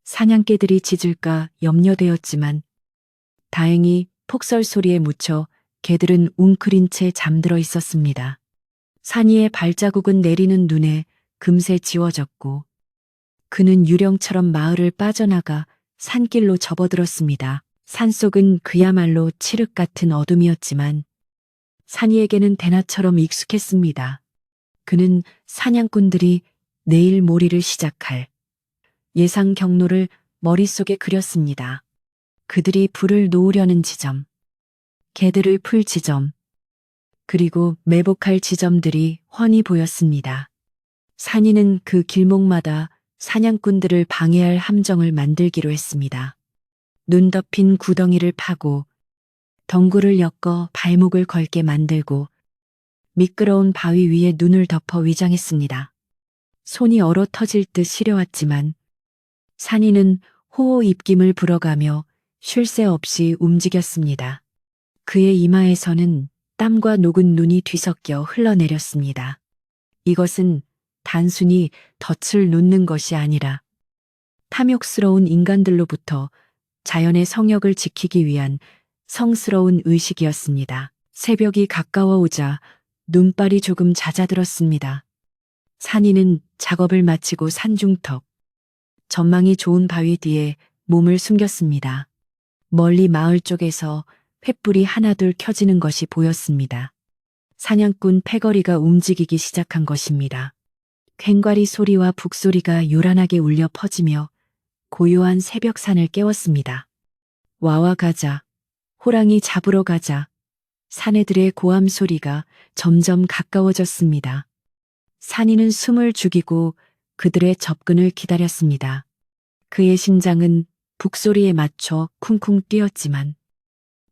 사냥개들이 짖을까 염려되었지만 다행히 폭설 소리에 묻혀 개들은 웅크린 채 잠들어 있었습니다. 산이의 발자국은 내리는 눈에 금세 지워졌고 그는 유령처럼 마을을 빠져나가 산길로 접어들었습니다. 산속은 그야말로 칠흑 같은 어둠이었지만 산이에게는 대낮처럼 익숙했습니다. 그는 사냥꾼들이 내일 몰이를 시작할 예상 경로를 머릿속에 그렸습니다. 그들이 불을 놓으려는 지점, 개들을 풀 지점, 그리고 매복할 지점들이 훤히 보였습니다. 산이는 그 길목마다 사냥꾼들을 방해할 함정을 만들기로 했습니다. 눈 덮인 구덩이를 파고 덩굴을 엮어 발목을 걸게 만들고 미끄러운 바위 위에 눈을 덮어 위장했습니다. 손이 얼어 터질 듯 시려왔지만 산이는 호호 입김을 불어가며 쉴 새 없이 움직였습니다. 그의 이마에서는 땀과 녹은 눈이 뒤섞여 흘러내렸습니다. 이것은 단순히 덫을 놓는 것이 아니라 탐욕스러운 인간들로부터 자연의 성역을 지키기 위한 성스러운 의식이었습니다. 새벽이 가까워오자 눈발이 조금 잦아들었습니다. 산이는 작업을 마치고 산중턱, 전망이 좋은 바위 뒤에 몸을 숨겼습니다. 멀리 마을 쪽에서 횃불이 하나둘 켜지는 것이 보였습니다. 사냥꾼 패거리가 움직이기 시작한 것입니다. 괭과리 소리와 북소리가 요란하게 울려 퍼지며 고요한 새벽산을 깨웠습니다. 와와 가자, 호랑이 잡으러 가자. 사내들의 고함 소리가 점점 가까워졌습니다. 산이는 숨을 죽이고 그들의 접근을 기다렸습니다. 그의 심장은 북소리에 맞춰 쿵쿵 뛰었지만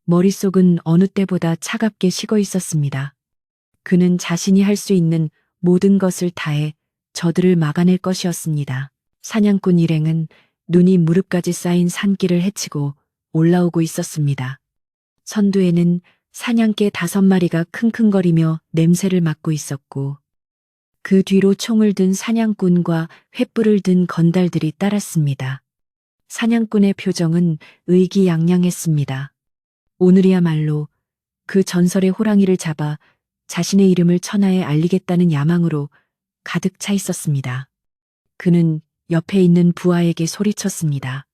머릿속은 어느 때보다 차갑게 식어 있었습니다. 그는 자신이 할 수 있는 모든 것을 다해 저들을 막아낼 것이었습니다. 사냥꾼 일행은 눈이 무릎까지 쌓인 산길을 헤치고 올라오고 있었습니다. 선두에는 사냥개 5마리가 킁킁거리며 냄새를 맡고 있었고 그 뒤로 총을 든 사냥꾼과 횃불을 든 건달들이 따랐습니다. 사냥꾼의 표정은 의기양양했습니다. 오늘이야말로 그 전설의 호랑이를 잡아 자신의 이름을 천하에 알리겠다는 야망으로 가득 차 있었습니다. 그는 옆에 있는 부하에게 소리쳤습니다.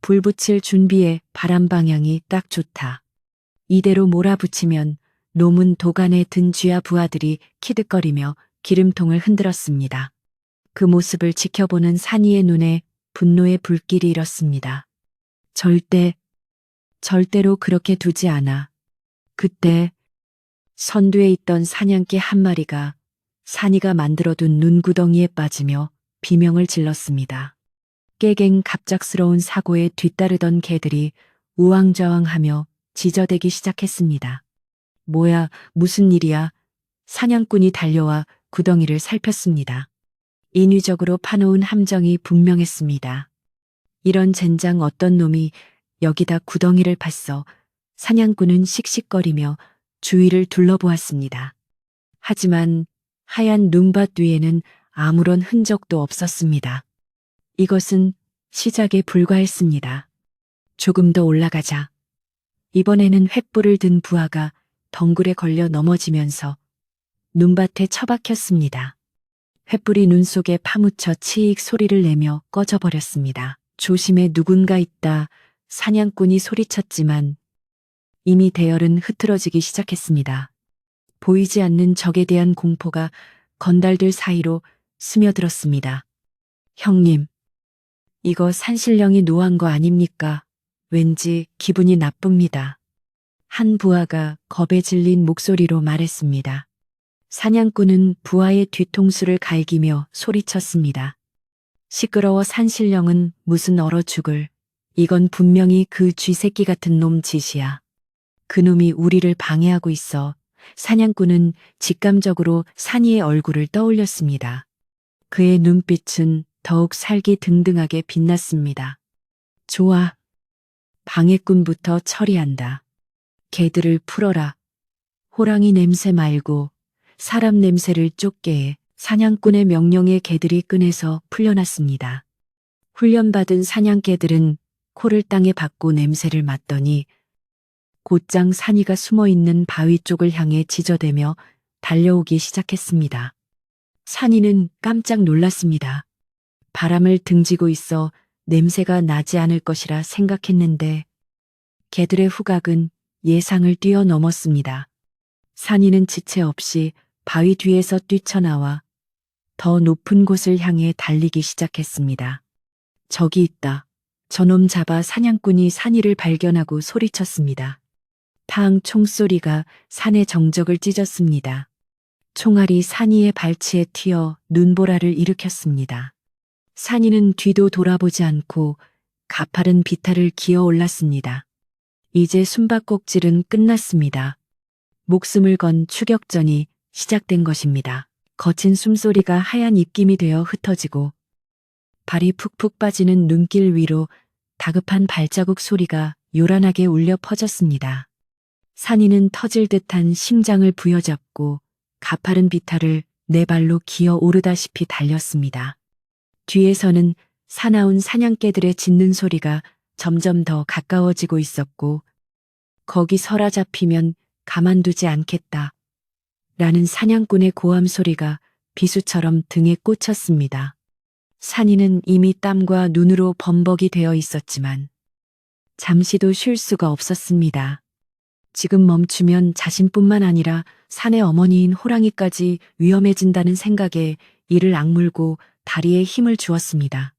불 붙일 준비해. 바람 방향이 딱 좋다. 이대로 몰아붙이면 놈은 도간에 든 쥐야. 부하들이 키득거리며 기름통을 흔들었습니다. 그 모습을 지켜보는 산이의 눈에 분노의 불길이 일었습니다. 절대로 그렇게 두지 않아. 그때 선두에 있던 사냥개 1마리가 산이가 만들어둔 눈구덩이에 빠지며 비명을 질렀습니다. 깨갱 갑작스러운 사고에 뒤따르던 개들이 우왕좌왕하며 지저대기 시작했습니다. 뭐야, 무슨 일이야? 사냥꾼이 달려와 구덩이를 살폈습니다. 인위적으로 파놓은 함정이 분명했습니다. 이런 젠장 어떤 놈이 여기다 구덩이를 팠어. 사냥꾼은 씩씩거리며 주위를 둘러보았습니다. 하지만 하얀 눈밭 위에는 아무런 흔적도 없었습니다. 이것은 시작에 불과했습니다. 조금 더 올라가자. 이번에는 횃불을 든 부하가 덩굴에 걸려 넘어지면서 눈밭에 처박혔습니다. 횃불이 눈 속에 파묻혀 치익 소리를 내며 꺼져버렸습니다. 조심해, 누군가 있다. 사냥꾼이 소리쳤지만 이미 대열은 흐트러지기 시작했습니다. 보이지 않는 적에 대한 공포가 건달들 사이로 스며들었습니다. 형님, 이거 산신령이 노한 거 아닙니까? 왠지 기분이 나쁩니다. 한 부하가 겁에 질린 목소리로 말했습니다. 사냥꾼은 부하의 뒤통수를 갈기며 소리쳤습니다. 시끄러워, 산신령은 무슨 얼어 죽을. 이건 분명히 그 쥐새끼 같은 놈 짓이야. 그놈이 우리를 방해하고 있어. 사냥꾼은 직감적으로 산이의 얼굴을 떠올렸습니다. 그의 눈빛은 더욱 살기등등하게 빛났습니다. 좋아. 방해꾼부터 처리한다. 개들을 풀어라. 호랑이 냄새 말고 사람 냄새를 쫓게 해. 사냥꾼의 명령에 개들이 끈에서 풀려났습니다. 훈련받은 사냥개들은 코를 땅에 박고 냄새를 맡더니 곧장 산이가 숨어있는 바위 쪽을 향해 지저대며 달려오기 시작했습니다. 산이는 깜짝 놀랐습니다. 바람을 등지고 있어 냄새가 나지 않을 것이라 생각했는데 개들의 후각은 예상을 뛰어넘었습니다. 산이는 지체 없이 바위 뒤에서 뛰쳐나와 더 높은 곳을 향해 달리기 시작했습니다. 저기 있다. 저놈 잡아. 사냥꾼이 산이를 발견하고 소리쳤습니다. 탕 총소리가 산의 정적을 찢었습니다. 총알이 산이의 발치에 튀어 눈보라를 일으켰습니다. 산이는 뒤도 돌아보지 않고 가파른 비탈을 기어 올랐습니다. 이제 숨바꼭질은 끝났습니다. 목숨을 건 추격전이 시작된 것입니다. 거친 숨소리가 하얀 입김이 되어 흩어지고 발이 푹푹 빠지는 눈길 위로 다급한 발자국 소리가 요란하게 울려 퍼졌습니다. 산이는 터질 듯한 심장을 부여잡고 가파른 비탈을 네 발로 기어 오르다시피 달렸습니다. 뒤에서는 사나운 사냥개들의 짖는 소리가 점점 더 가까워지고 있었고 거기 서라 잡히면 가만두지 않겠다. 라는 사냥꾼의 고함 소리가 비수처럼 등에 꽂혔습니다. 산이는 이미 땀과 눈으로 범벅이 되어 있었지만 잠시도 쉴 수가 없었습니다. 지금 멈추면 자신뿐만 아니라 산의 어머니인 호랑이까지 위험해진다는 생각에 이를 악물고 다리에 힘을 주었습니다.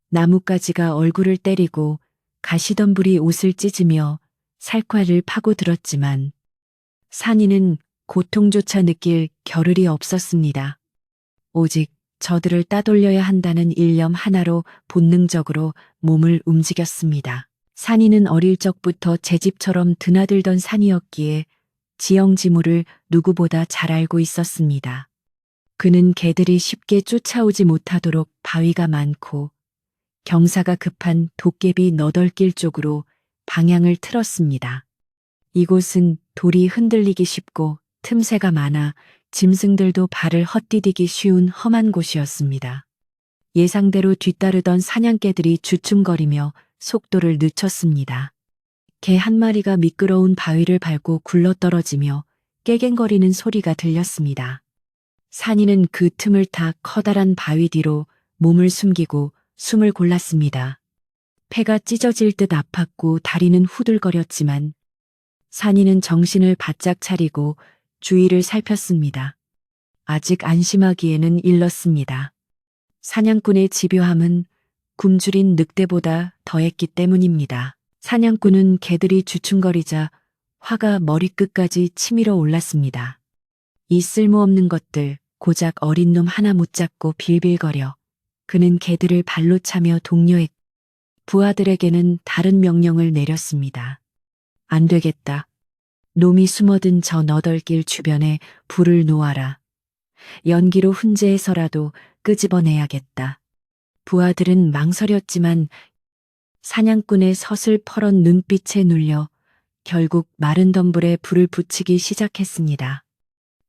나뭇가지가 얼굴을 때리고 가시덤불이 옷을 찢으며 살갗을 파고들었지만 산이는 고통조차 느낄 겨를이 없었습니다. 오직 저들을 따돌려야 한다는 일념 하나로 본능적으로 몸을 움직였습니다. 산이는 어릴 적부터 제 집처럼 드나들던 산이었기에 지형지물을 누구보다 잘 알고 있었습니다. 그는 개들이 쉽게 쫓아오지 못하도록 바위가 많고 경사가 급한 도깨비 너덜길 쪽으로 방향을 틀었습니다. 이곳은 돌이 흔들리기 쉽고 틈새가 많아 짐승들도 발을 헛디디기 쉬운 험한 곳이었습니다. 예상대로 뒤따르던 사냥개들이 주춤거리며 속도를 늦췄습니다. 개 한 마리가 미끄러운 바위를 밟고 굴러떨어지며 깨갱거리는 소리가 들렸습니다. 산이는 그 틈을 타 커다란 바위 뒤로 몸을 숨기고 숨을 골랐습니다. 폐가 찢어질 듯 아팠고 다리는 후들거렸지만 산이는 정신을 바짝 차리고 주위를 살폈습니다. 아직 안심하기에는 일렀습니다. 사냥꾼의 집요함은 굶주린 늑대보다 더했기 때문입니다. 사냥꾼은 개들이 주춤거리자 화가 머리끝까지 치밀어 올랐습니다. 이 쓸모없는 것들, 고작 어린 놈 하나 못 잡고 빌빌거려 그는 개들을 발로 차며 독려했고 부하들에게는 다른 명령을 내렸습니다. 안 되겠다. 놈이 숨어든 저 너덜길 주변에 불을 놓아라. 연기로 훈제해서라도 끄집어내야겠다. 부하들은 망설였지만 사냥꾼의 서슬퍼런 눈빛에 눌려 결국 마른 덤불에 불을 붙이기 시작했습니다.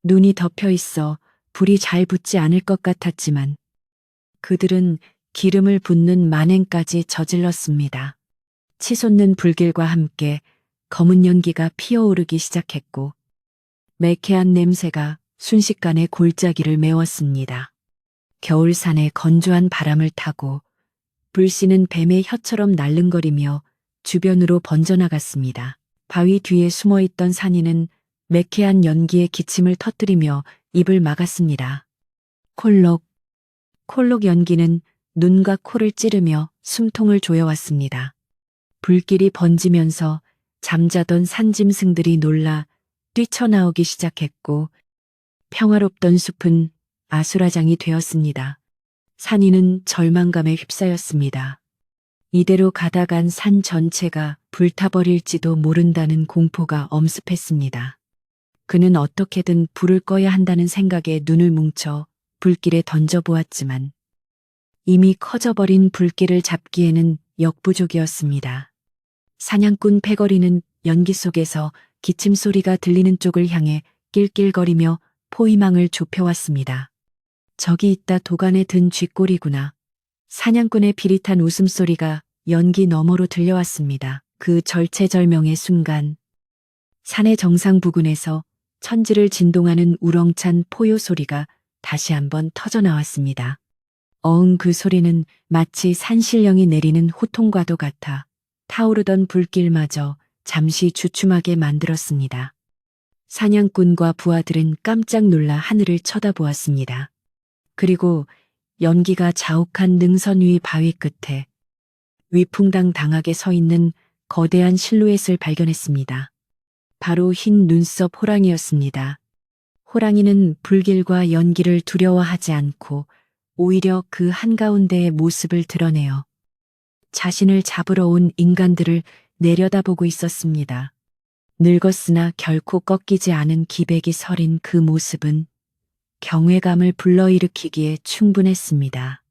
눈이 덮여 있어 불이 잘 붙지 않을 것 같았지만 그들은 기름을 붓는 만행까지 저질렀습니다. 치솟는 불길과 함께 검은 연기가 피어오르기 시작했고 매캐한 냄새가 순식간에 골짜기를 메웠습니다. 겨울산의 건조한 바람을 타고 불씨는 뱀의 혀처럼 날름거리며 주변으로 번져나갔습니다. 바위 뒤에 숨어있던 산이는 매캐한 연기에 기침을 터뜨리며 입을 막았습니다. 콜록, 콜록 연기는 눈과 코를 찌르며 숨통을 조여왔습니다. 불길이 번지면서 잠자던 산짐승들이 놀라 뛰쳐나오기 시작했고 평화롭던 숲은 아수라장이 되었습니다. 산이는 절망감에 휩싸였습니다. 이대로 가다간 산 전체가 불타버릴지도 모른다는 공포가 엄습했습니다. 그는 어떻게든 불을 꺼야 한다는 생각에 눈을 뭉쳐 불길에 던져보았지만 이미 커져버린 불길을 잡기에는 역부족이었습니다. 사냥꾼 패거리는 연기 속에서 기침 소리가 들리는 쪽을 향해 낄낄거리며 포위망을 좁혀왔습니다. 저기 있다 도간에 든 쥐꼬리구나. 사냥꾼의 비릿한 웃음소리가 연기 너머로 들려왔습니다. 그 절체절명의 순간 산의 정상 부근에서 천지를 진동하는 우렁찬 포효 소리가 다시 한번 터져나왔습니다. 어흥, 그 소리는 마치 산신령이 내리는 호통과도 같아 타오르던 불길마저 잠시 주춤하게 만들었습니다. 사냥꾼과 부하들은 깜짝 놀라 하늘을 쳐다보았습니다. 그리고 연기가 자욱한 능선 위 바위 끝에 위풍당당하게 서 있는 거대한 실루엣을 발견했습니다. 바로 흰 눈썹 호랑이였습니다. 호랑이는 불길과 연기를 두려워하지 않고 오히려 그 한가운데의 모습을 드러내어 자신을 잡으러 온 인간들을 내려다보고 있었습니다. 늙었으나 결코 꺾이지 않은 기백이 서린 그 모습은 경외감을 불러일으키기에 충분했습니다.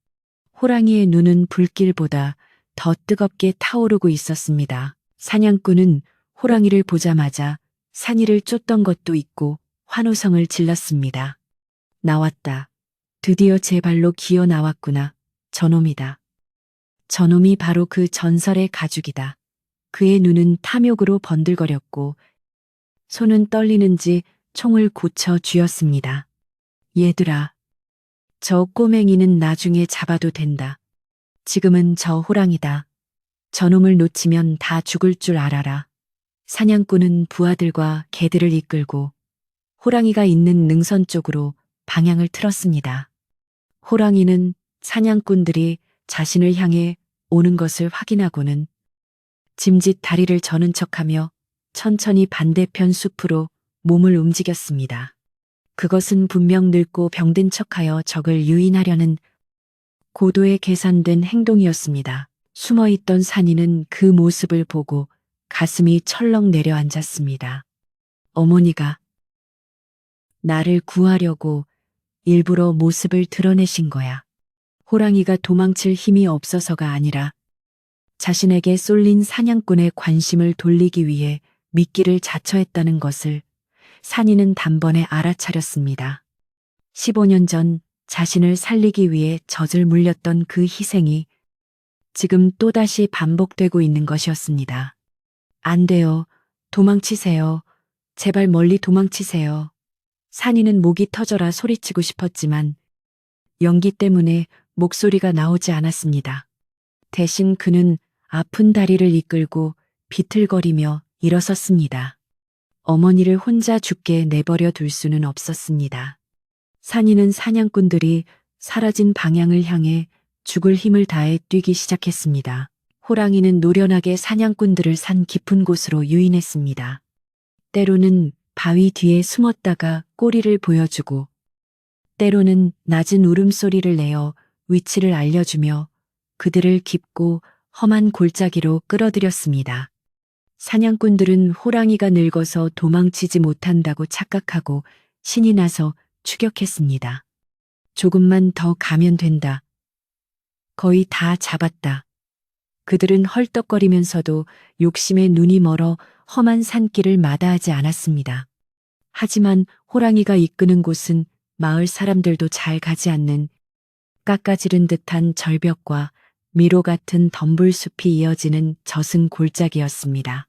호랑이의 눈은 불길보다 더 뜨겁게 타오르고 있었습니다. 사냥꾼은 호랑이를 보자마자 산이를 쫓던 것도 있고 환호성을 질렀습니다. 나왔다. 드디어 제 발로 기어 나왔구나. 저놈이다. 저놈이 바로 그 전설의 가죽이다. 그의 눈은 탐욕으로 번들거렸고 손은 떨리는지 총을 고쳐 쥐었습니다. 얘들아, 저 꼬맹이는 나중에 잡아도 된다. 지금은 저 호랑이다. 저놈을 놓치면 다 죽을 줄 알아라. 사냥꾼은 부하들과 개들을 이끌고 호랑이가 있는 능선 쪽으로 방향을 틀었습니다. 호랑이는 사냥꾼들이 자신을 향해 오는 것을 확인하고는 짐짓 다리를 저는 척하며 천천히 반대편 숲으로 몸을 움직였습니다. 그것은 분명 늙고 병든 척하여 적을 유인하려는 고도의 계산된 행동이었습니다. 숨어있던 산이는 그 모습을 보고 가슴이 철렁 내려앉았습니다. 어머니가 나를 구하려고 일부러 모습을 드러내신 거야. 호랑이가 도망칠 힘이 없어서가 아니라 자신에게 쏠린 사냥꾼의 관심을 돌리기 위해 미끼를 자처했다는 것을 산이는 단번에 알아차렸습니다. 15년 전 자신을 살리기 위해 젖을 물렸던 그 희생이 지금 또다시 반복되고 있는 것이었습니다. 안 돼요. 도망치세요. 제발 멀리 도망치세요. 산이는 목이 터져라 소리치고 싶었지만 연기 때문에 목소리가 나오지 않았습니다. 대신 그는 아픈 다리를 이끌고 비틀거리며 일어섰습니다. 어머니를 혼자 죽게 내버려 둘 수는 없었습니다. 산이는 사냥꾼들이 사라진 방향을 향해 죽을 힘을 다해 뛰기 시작했습니다. 호랑이는 노련하게 사냥꾼들을 산 깊은 곳으로 유인했습니다. 때로는 바위 뒤에 숨었다가 꼬리를 보여주고 때로는 낮은 울음소리를 내어 위치를 알려주며 그들을 깊고 험한 골짜기로 끌어들였습니다. 사냥꾼들은 호랑이가 늙어서 도망치지 못한다고 착각하고 신이 나서 추격했습니다. 조금만 더 가면 된다. 거의 다 잡았다. 그들은 헐떡거리면서도 욕심에 눈이 멀어 험한 산길을 마다하지 않았습니다. 하지만 호랑이가 이끄는 곳은 마을 사람들도 잘 가지 않는 깎아지른 듯한 절벽과 미로 같은 덤불숲이 이어지는 저승 골짜기였습니다.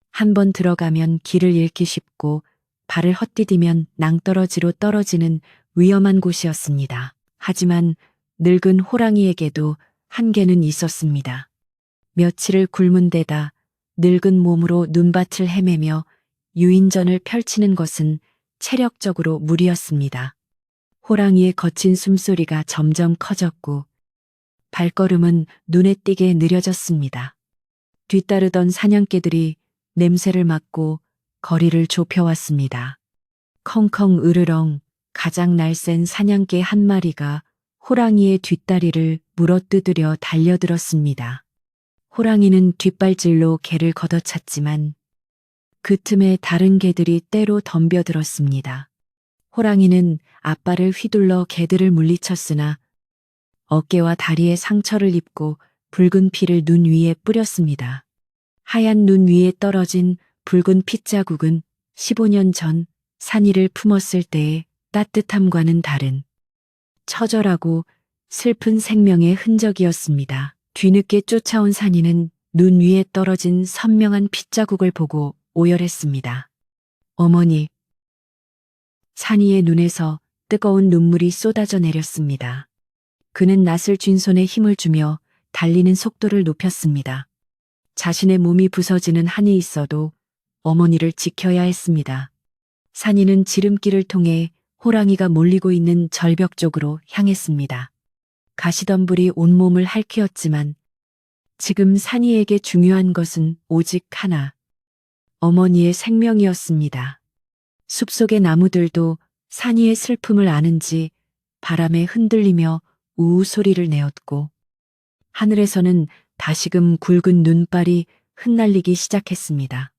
한 번 들어가면 길을 잃기 쉽고 발을 헛디디면 낭떠러지로 떨어지는 위험한 곳이었습니다. 하지만 늙은 호랑이에게도 한계는 있었습니다. 며칠을 굶은 데다 늙은 몸으로 눈밭을 헤매며 유인전을 펼치는 것은 체력적으로 무리였습니다. 호랑이의 거친 숨소리가 점점 커졌고 발걸음은 눈에 띄게 느려졌습니다. 뒤따르던 사냥개들이 냄새를 맡고 거리를 좁혀왔습니다. 컹컹 으르렁 가장 날쌘 사냥개 한 마리가 호랑이의 뒷다리를 물어뜯으려 달려들었습니다. 호랑이는 뒷발질로 개를 걷어찼지만 그 틈에 다른 개들이 때로 덤벼들었습니다. 호랑이는 앞발을 휘둘러 개들을 물리쳤으나 어깨와 다리에 상처를 입고 붉은 피를 눈 위에 뿌렸습니다. 하얀 눈 위에 떨어진 붉은 핏자국은 15년 전 산이를 품었을 때의 따뜻함과는 다른 처절하고 슬픈 생명의 흔적이었습니다. 뒤늦게 쫓아온 산이는 눈 위에 떨어진 선명한 핏자국을 보고 오열했습니다. 어머니. 산이의 눈에서 뜨거운 눈물이 쏟아져 내렸습니다. 그는 낯을 쥔 손에 힘을 주며 달리는 속도를 높였습니다. 자신의 몸이 부서지는 한이 있어도 어머니를 지켜야 했습니다. 산이는 지름길을 통해 호랑이가 몰리고 있는 절벽 쪽으로 향했습니다. 가시덤불이 온몸을 핥히었지만 지금 산이에게 중요한 것은 오직 하나, 어머니의 생명이었습니다. 숲속의 나무들도 산이의 슬픔을 아는지 바람에 흔들리며 우우 소리를 내었고 하늘에서는 다시금 굵은 눈발이 흩날리기 시작했습니다.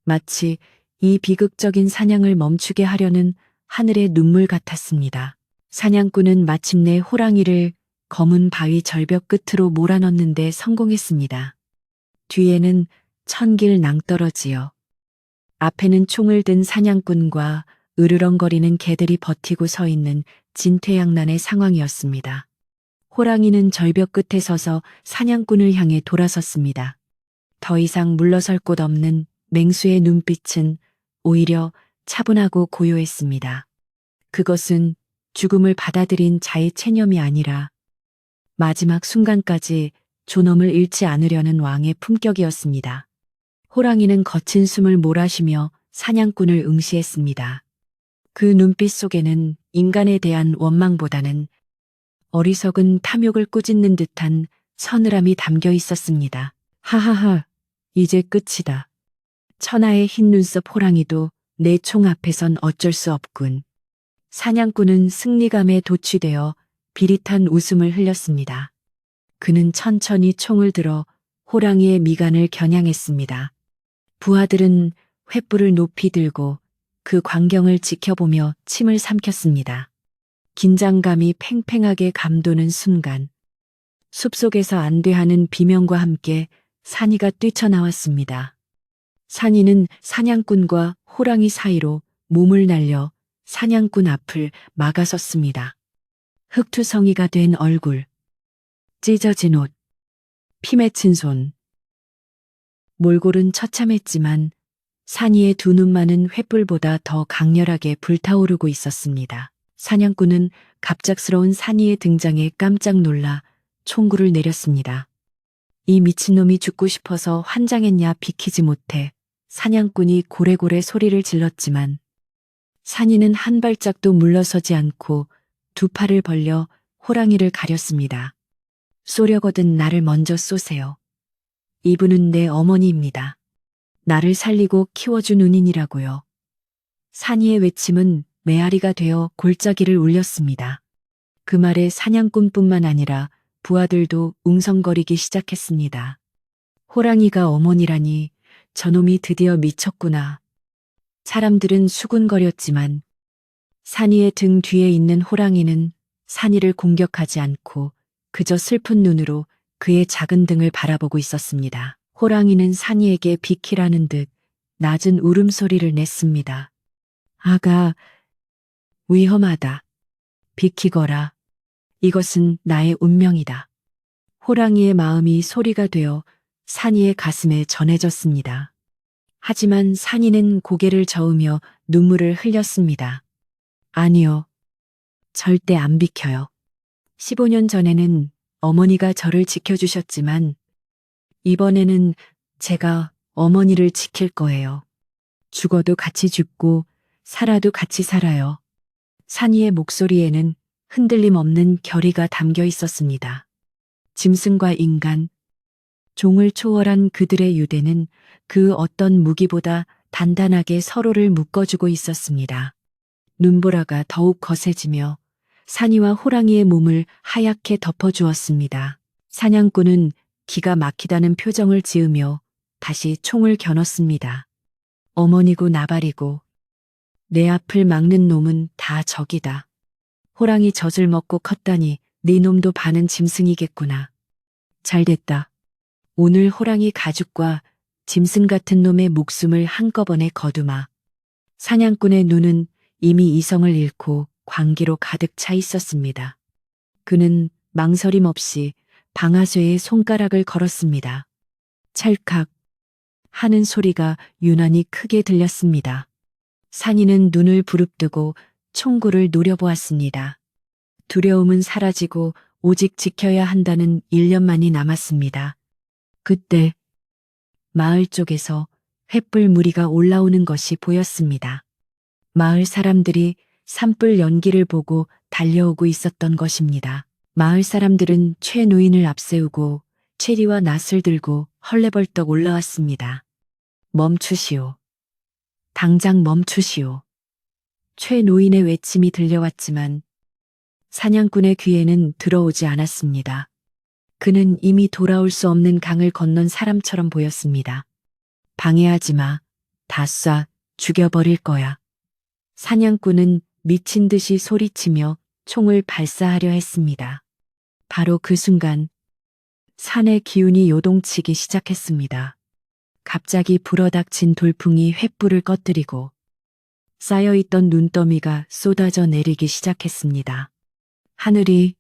마치 이 비극적인 사냥을 멈추게 하려는 하늘의 눈물 같았습니다. 사냥꾼은 마침내 호랑이를 검은 바위 절벽 끝으로 몰아넣는 데 성공했습니다. 뒤에는 천길 낭떠러지요. 앞에는 총을 든 사냥꾼과 으르렁거리는 개들이 버티고 서 있는 진퇴양난의 상황이었습니다. 호랑이는 절벽 끝에 서서 사냥꾼을 향해 돌아섰습니다. 더 이상 물러설 곳 없는 맹수의 눈빛은 오히려 차분하고 고요했습니다. 그것은 죽음을 받아들인 자의 체념이 아니라 마지막 순간까지 존엄을 잃지 않으려는 왕의 품격이었습니다. 호랑이는 거친 숨을 몰아쉬며 사냥꾼을 응시했습니다. 그 눈빛 속에는 인간에 대한 원망보다는 어리석은 탐욕을 꾸짖는 듯한 서늘함이 담겨 있었습니다. 하하하, 이제 끝이다. 천하의 흰 눈썹 호랑이도 내 총 앞에선 어쩔 수 없군. 사냥꾼은 승리감에 도취되어 비릿한 웃음을 흘렸습니다. 그는 천천히 총을 들어 호랑이의 미간을 겨냥했습니다. 부하들은 횃불을 높이 들고 그 광경을 지켜보며 침을 삼켰습니다. 긴장감이 팽팽하게 감도는 순간 숲속에서 안돼하는 비명과 함께 산이가 뛰쳐나왔습니다. 산이는 사냥꾼과 호랑이 사이로 몸을 날려 사냥꾼 앞을 막아섰습니다. 흙투성이가 된 얼굴, 찢어진 옷, 피 맺힌 손. 몰골은 처참했지만 산이의 두 눈만은 횃불보다 더 강렬하게 불타오르고 있었습니다. 사냥꾼은 갑작스러운 산이의 등장에 깜짝 놀라 총구를 내렸습니다. 이 미친놈이 죽고 싶어서 환장했냐 비키지 못해 사냥꾼이 고래고래 소리를 질렀지만 산이는 한 발짝도 물러서지 않고 두 팔을 벌려 호랑이를 가렸습니다. 쏘려거든 나를 먼저 쏘세요. 이분은 내 어머니입니다. 나를 살리고 키워준 은인이라고요. 산이의 외침은 메아리가 되어 골짜기를 울렸습니다. 그 말에 사냥꾼뿐만 아니라 부하들도 웅성거리기 시작했습니다. 호랑이가 어머니라니 저놈이 드디어 미쳤구나. 사람들은 수군거렸지만 산이의 등 뒤에 있는 호랑이는 산이를 공격하지 않고 그저 슬픈 눈으로 그의 작은 등을 바라보고 있었습니다. 호랑이는 산이에게 비키라는 듯 낮은 울음소리를 냈습니다. 아가, 위험하다. 비키거라. 이것은 나의 운명이다. 호랑이의 마음이 소리가 되어 산이의 가슴에 전해졌습니다. 하지만 산이는 고개를 저으며 눈물을 흘렸습니다. 아니요. 절대 안 비켜요. 15년 전에는 어머니가 저를 지켜주셨지만 이번에는 제가 어머니를 지킬 거예요. 죽어도 같이 죽고 살아도 같이 살아요. 산이의 목소리에는 흔들림 없는 결의가 담겨 있었습니다. 짐승과 인간, 종을 초월한 그들의 유대는 그 어떤 무기보다 단단하게 서로를 묶어주고 있었습니다. 눈보라가 더욱 거세지며 산이와 호랑이의 몸을 하얗게 덮어주었습니다. 사냥꾼은 기가 막히다는 표정을 지으며 다시 총을 겨눴습니다. 어머니고 나발이고 내 앞을 막는 놈은 다 적이다. 호랑이 젖을 먹고 컸다니 네 놈도 반은 짐승이겠구나. 잘됐다. 오늘 호랑이 가죽과 짐승 같은 놈의 목숨을 한꺼번에 거두마. 사냥꾼의 눈은 이미 이성을 잃고 광기로 가득 차 있었습니다. 그는 망설임 없이 방아쇠에 손가락을 걸었습니다. 찰칵 하는 소리가 유난히 크게 들렸습니다. 산이는 눈을 부릅뜨고 총구를 노려보았습니다. 두려움은 사라지고 오직 지켜야 한다는 일념만이 남았습니다. 그때 마을 쪽에서 횃불 무리가 올라오는 것이 보였습니다. 마을 사람들이 산불 연기를 보고 달려오고 있었던 것입니다. 마을 사람들은 최 노인을 앞세우고 체리와 낫을 들고 헐레벌떡 올라왔습니다. 멈추시오. 당장 멈추시오. 최 노인의 외침이 들려왔지만 사냥꾼의 귀에는 들어오지 않았습니다. 그는 이미 돌아올 수 없는 강을 건넌 사람처럼 보였습니다. 방해하지 마. 다 쏴. 죽여버릴 거야. 사냥꾼은 미친 듯이 소리치며 총을 발사하려 했습니다. 바로 그 순간 산의 기운이 요동치기 시작했습니다. 갑자기 불어닥친 돌풍이 횃불을 꺼뜨리고 쌓여있던 눈더미가 쏟아져 내리기 시작했습니다. 하늘이,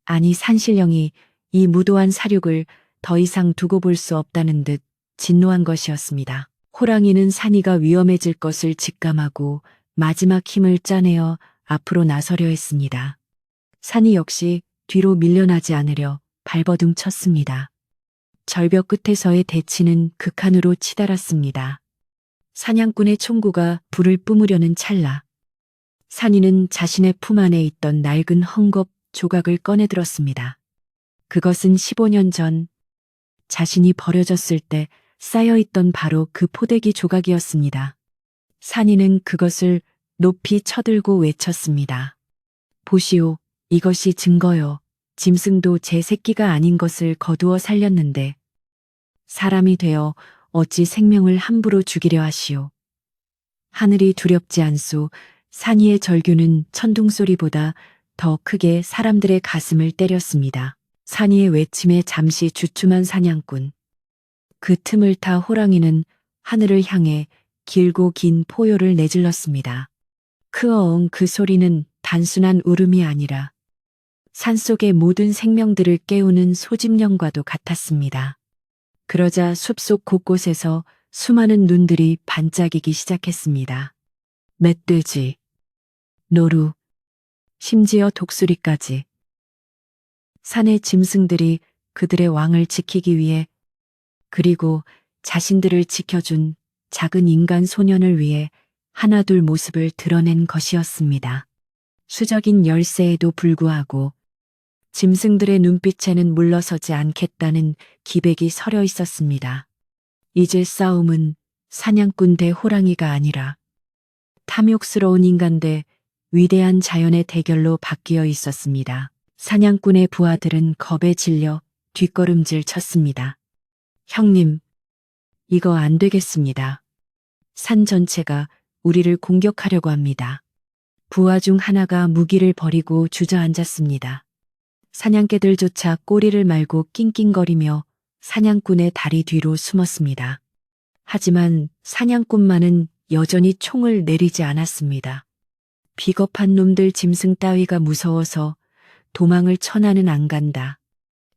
아니 산신령이 이 무도한 사륙을 더 이상 두고 볼 수 없다는 듯 진노한 것이었습니다. 호랑이는 산이가 위험해질 것을 직감하고 마지막 힘을 짜내어 앞으로 나서려 했습니다. 산이 역시 뒤로 밀려나지 않으려 발버둥 쳤습니다. 절벽 끝에서의 대치는 극한으로 치달았습니다. 사냥꾼의 총구가 불을 뿜으려는 찰나 산이는 자신의 품 안에 있던 낡은 헝겊 조각을 꺼내들었습니다. 그것은 15년 전 자신이 버려졌을 때 쌓여있던 바로 그 포대기 조각이었습니다. 산이는 그것을 높이 쳐들고 외쳤습니다. 보시오, 이것이 증거요. 짐승도 제 새끼가 아닌 것을 거두어 살렸는데 사람이 되어 어찌 생명을 함부로 죽이려 하시오. 하늘이 두렵지 않소. 산이의 절규는 천둥소리보다 더 크게 사람들의 가슴을 때렸습니다. 산이의 외침에 잠시 주춤한 사냥꾼. 그 틈을 타 호랑이는 하늘을 향해 길고 긴 포효를 내질렀습니다. 크어엉 그 소리는 단순한 울음이 아니라 산속의 모든 생명들을 깨우는 소집령과도 같았습니다. 그러자 숲속 곳곳에서 수많은 눈들이 반짝이기 시작했습니다. 멧돼지, 노루, 심지어 독수리까지. 산의 짐승들이 그들의 왕을 지키기 위해 그리고 자신들을 지켜준 작은 인간 소년을 위해 하나둘 모습을 드러낸 것이었습니다. 수적인 열세에도 불구하고 짐승들의 눈빛에는 물러서지 않겠다는 기백이 서려 있었습니다. 이제 싸움은 사냥꾼 대 호랑이가 아니라 탐욕스러운 인간 대 위대한 자연의 대결로 바뀌어 있었습니다. 사냥꾼의 부하들은 겁에 질려 뒷걸음질 쳤습니다. 형님, 이거 안 되겠습니다. 산 전체가 우리를 공격하려고 합니다. 부하 중 하나가 무기를 버리고 주저앉았습니다. 사냥개들조차 꼬리를 말고 낑낑거리며 사냥꾼의 다리 뒤로 숨었습니다. 하지만 사냥꾼만은 여전히 총을 내리지 않았습니다. 비겁한 놈들 짐승 따위가 무서워서 도망을 쳐나는 안 간다.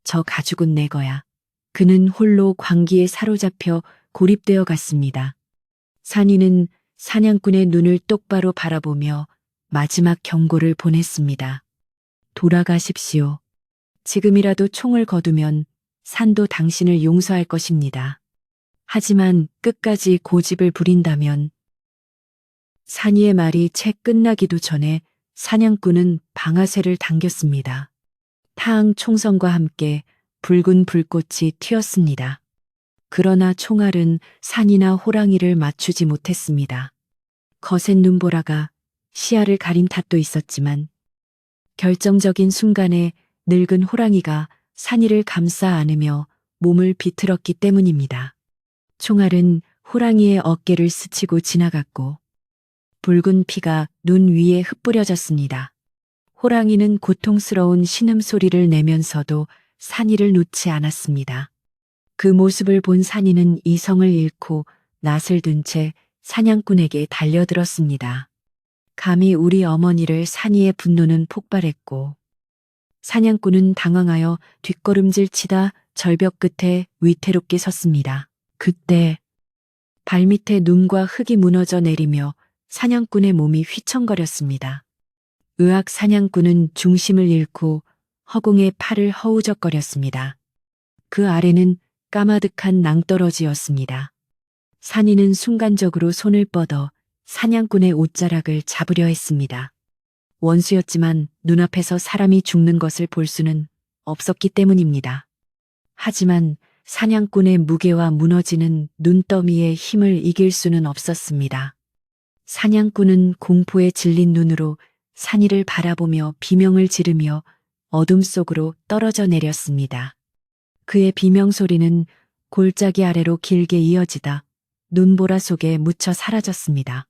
저 가죽은 내 거야. 그는 홀로 광기에 사로잡혀 고립되어 갔습니다. 산이는 사냥꾼의 눈을 똑바로 바라보며 마지막 경고를 보냈습니다. 돌아가십시오. 지금이라도 총을 거두면 산도 당신을 용서할 것입니다. 하지만 끝까지 고집을 부린다면. 산이의 말이 채 끝나기도 전에 사냥꾼은 방아쇠를 당겼습니다. 타항 총성과 함께 붉은 불꽃이 튀었습니다. 그러나 총알은 산이나 호랑이를 맞추지 못했습니다. 거센 눈보라가 시야를 가린 탓도 있었지만 결정적인 순간에 늙은 호랑이가 산이를 감싸 안으며 몸을 비틀었기 때문입니다. 총알은 호랑이의 어깨를 스치고 지나갔고 붉은 피가 눈 위에 흩뿌려졌습니다. 호랑이는 고통스러운 신음소리를 내면서도 산이를 놓지 않았습니다. 그 모습을 본 산이는 이성을 잃고 낯을 든 채 사냥꾼에게 달려들었습니다. 감히 우리 어머니를 산이의 분노는 폭발했고 사냥꾼은 당황하여 뒷걸음질 치다 절벽 끝에 위태롭게 섰습니다. 그때 발밑에 눈과 흙이 무너져 내리며 사냥꾼의 몸이 휘청거렸습니다. 의학 사냥꾼은 중심을 잃고 허공에 팔을 허우적거렸습니다. 그 아래는 까마득한 낭떠러지였습니다. 산이는 순간적으로 손을 뻗어 사냥꾼의 옷자락을 잡으려 했습니다. 원수였지만 눈앞에서 사람이 죽는 것을 볼 수는 없었기 때문입니다. 하지만 사냥꾼의 무게와 무너지는 눈더미의 힘을 이길 수는 없었습니다. 사냥꾼은 공포에 질린 눈으로 산이를 바라보며 비명을 지르며 어둠 속으로 떨어져 내렸습니다. 그의 비명 소리는 골짜기 아래로 길게 이어지다 눈보라 속에 묻혀 사라졌습니다.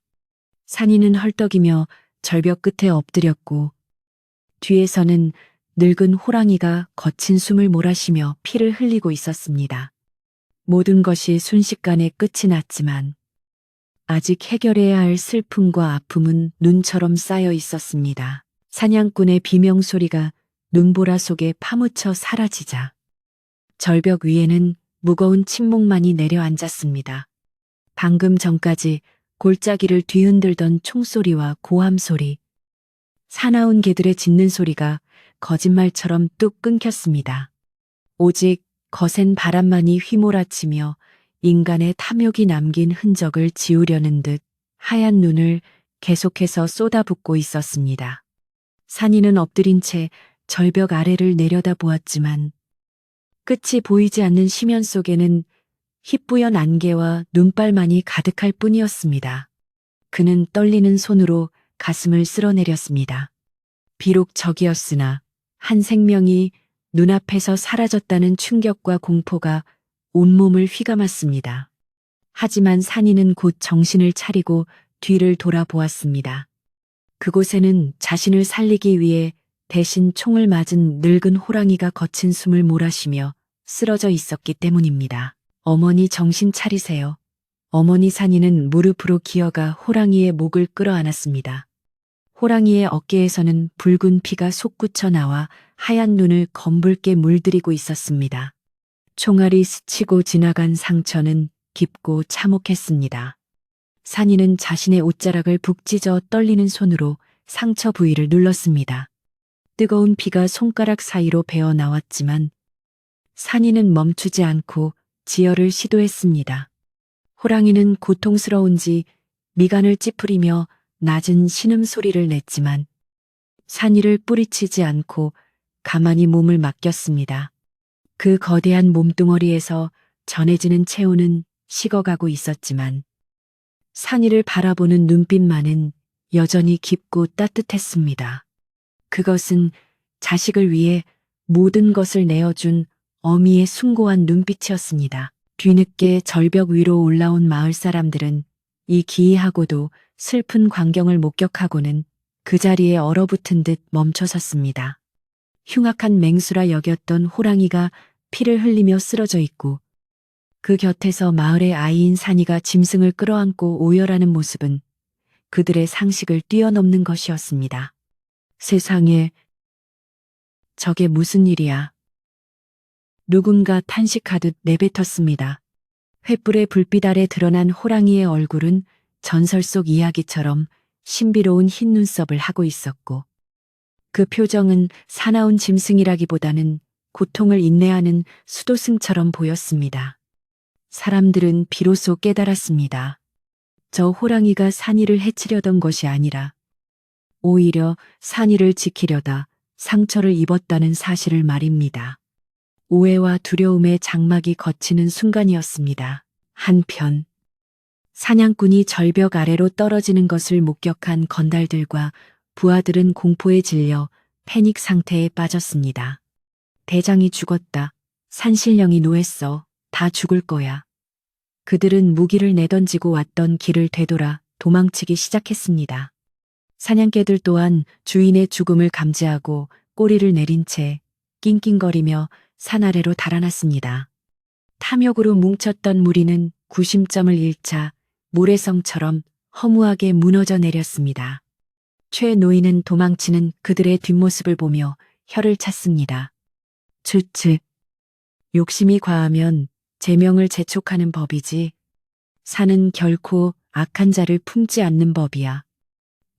산이는 헐떡이며 절벽 끝에 엎드렸고 뒤에서는 늙은 호랑이가 거친 숨을 몰아쉬며 피를 흘리고 있었습니다. 모든 것이 순식간에 끝이 났지만 아직 해결해야 할 슬픔과 아픔은 눈처럼 쌓여 있었습니다. 사냥꾼의 비명 소리가 눈보라 속에 파묻혀 사라지자 절벽 위에는 무거운 침묵만이 내려앉았습니다. 방금 전까지 골짜기를 뒤흔들던 총소리와 고함 소리, 사나운 개들의 짖는 소리가 거짓말처럼 뚝 끊겼습니다. 오직 거센 바람만이 휘몰아치며 인간의 탐욕이 남긴 흔적을 지우려는 듯 하얀 눈을 계속해서 쏟아붓고 있었습니다. 산이는 엎드린 채 절벽 아래를 내려다 보았지만 끝이 보이지 않는 심연 속에는 희뿌연 안개와 눈발만이 가득할 뿐이었습니다. 그는 떨리는 손으로 가슴을 쓸어내렸습니다. 비록 적이었으나 한 생명이 눈앞에서 사라졌다는 충격과 공포가 온몸을 휘감았습니다. 하지만 산이는 곧 정신을 차리고 뒤를 돌아보았습니다. 그곳에는 자신을 살리기 위해 대신 총을 맞은 늙은 호랑이가 거친 숨을 몰아쉬며 쓰러져 있었기 때문입니다. 어머니 정신 차리세요. 어머니. 산이는 무릎으로 기어가 호랑이의 목을 끌어안았습니다. 호랑이의 어깨에서는 붉은 피가 솟구쳐 나와 하얀 눈을 검붉게 물들이고 있었습니다. 총알이 스치고 지나간 상처는 깊고 참혹했습니다. 산이는 자신의 옷자락을 북 찢어 떨리는 손으로 상처 부위를 눌렀습니다. 뜨거운 피가 손가락 사이로 배어 나왔지만 산이는 멈추지 않고 지혈을 시도했습니다. 호랑이는 고통스러운지 미간을 찌푸리며 낮은 신음소리를 냈지만 산이를 뿌리치지 않고 가만히 몸을 맡겼습니다. 그 거대한 몸뚱어리에서 전해지는 체온은 식어가고 있었지만 산이를 바라보는 눈빛만은 여전히 깊고 따뜻했습니다. 그것은 자식을 위해 모든 것을 내어준 어미의 숭고한 눈빛이었습니다. 뒤늦게 절벽 위로 올라온 마을 사람들은 이 기이하고도 슬픈 광경을 목격하고는 그 자리에 얼어붙은 듯 멈춰섰습니다. 흉악한 맹수라 여겼던 호랑이가 피를 흘리며 쓰러져 있고 그 곁에서 마을의 아이인 산이가 짐승을 끌어안고 오열하는 모습은 그들의 상식을 뛰어넘는 것이었습니다. 세상에, 저게 무슨 일이야? 누군가 탄식하듯 내뱉었습니다. 횃불의 불빛 아래 드러난 호랑이의 얼굴은 전설 속 이야기처럼 신비로운 흰 눈썹을 하고 있었고, 그 표정은 사나운 짐승이라기보다는 고통을 인내하는 수도승처럼 보였습니다. 사람들은 비로소 깨달았습니다. 저 호랑이가 산이를 해치려던 것이 아니라 오히려 산이를 지키려다 상처를 입었다는 사실을 말입니다. 오해와 두려움의 장막이 걷히는 순간이었습니다. 한편 사냥꾼이 절벽 아래로 떨어지는 것을 목격한 건달들과 부하들은 공포에 질려 패닉 상태에 빠졌습니다. 대장이 죽었다. 산신령이 노했어. 다 죽을 거야. 그들은 무기를 내던지고 왔던 길을 되돌아 도망치기 시작했습니다. 사냥개들 또한 주인의 죽음을 감지하고 꼬리를 내린 채 낑낑거리며 산 아래로 달아났습니다. 탐욕으로 뭉쳤던 무리는 구심점을 잃자 모래성처럼 허무하게 무너져 내렸습니다. 최 노인은 도망치는 그들의 뒷모습을 보며 혀를 찼습니다. 츠츠. 욕심이 과하면 제명을 재촉하는 법이지. 산은 결코 악한 자를 품지 않는 법이야.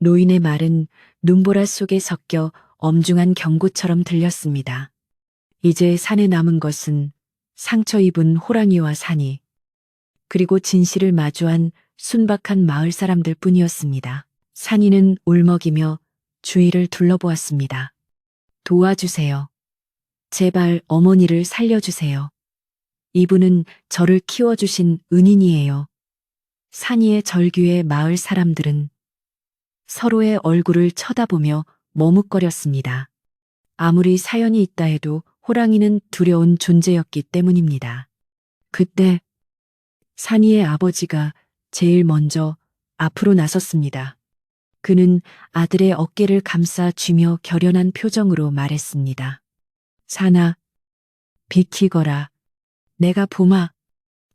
노인의 말은 눈보라 속에 섞여 엄중한 경고처럼 들렸습니다. 이제 산에 남은 것은 상처 입은 호랑이와 산이, 그리고 진실을 마주한 순박한 마을 사람들 뿐이었습니다. 산이는 울먹이며 주위를 둘러보았습니다. 도와주세요. 제발 어머니를 살려주세요. 이분은 저를 키워주신 은인이에요. 산이의 절규에 마을 사람들은 서로의 얼굴을 쳐다보며 머뭇거렸습니다. 아무리 사연이 있다 해도 호랑이는 두려운 존재였기 때문입니다. 그때 산이의 아버지가 제일 먼저 앞으로 나섰습니다. 그는 아들의 어깨를 감싸 쥐며 결연한 표정으로 말했습니다. 산아, 비키거라. 내가 보마.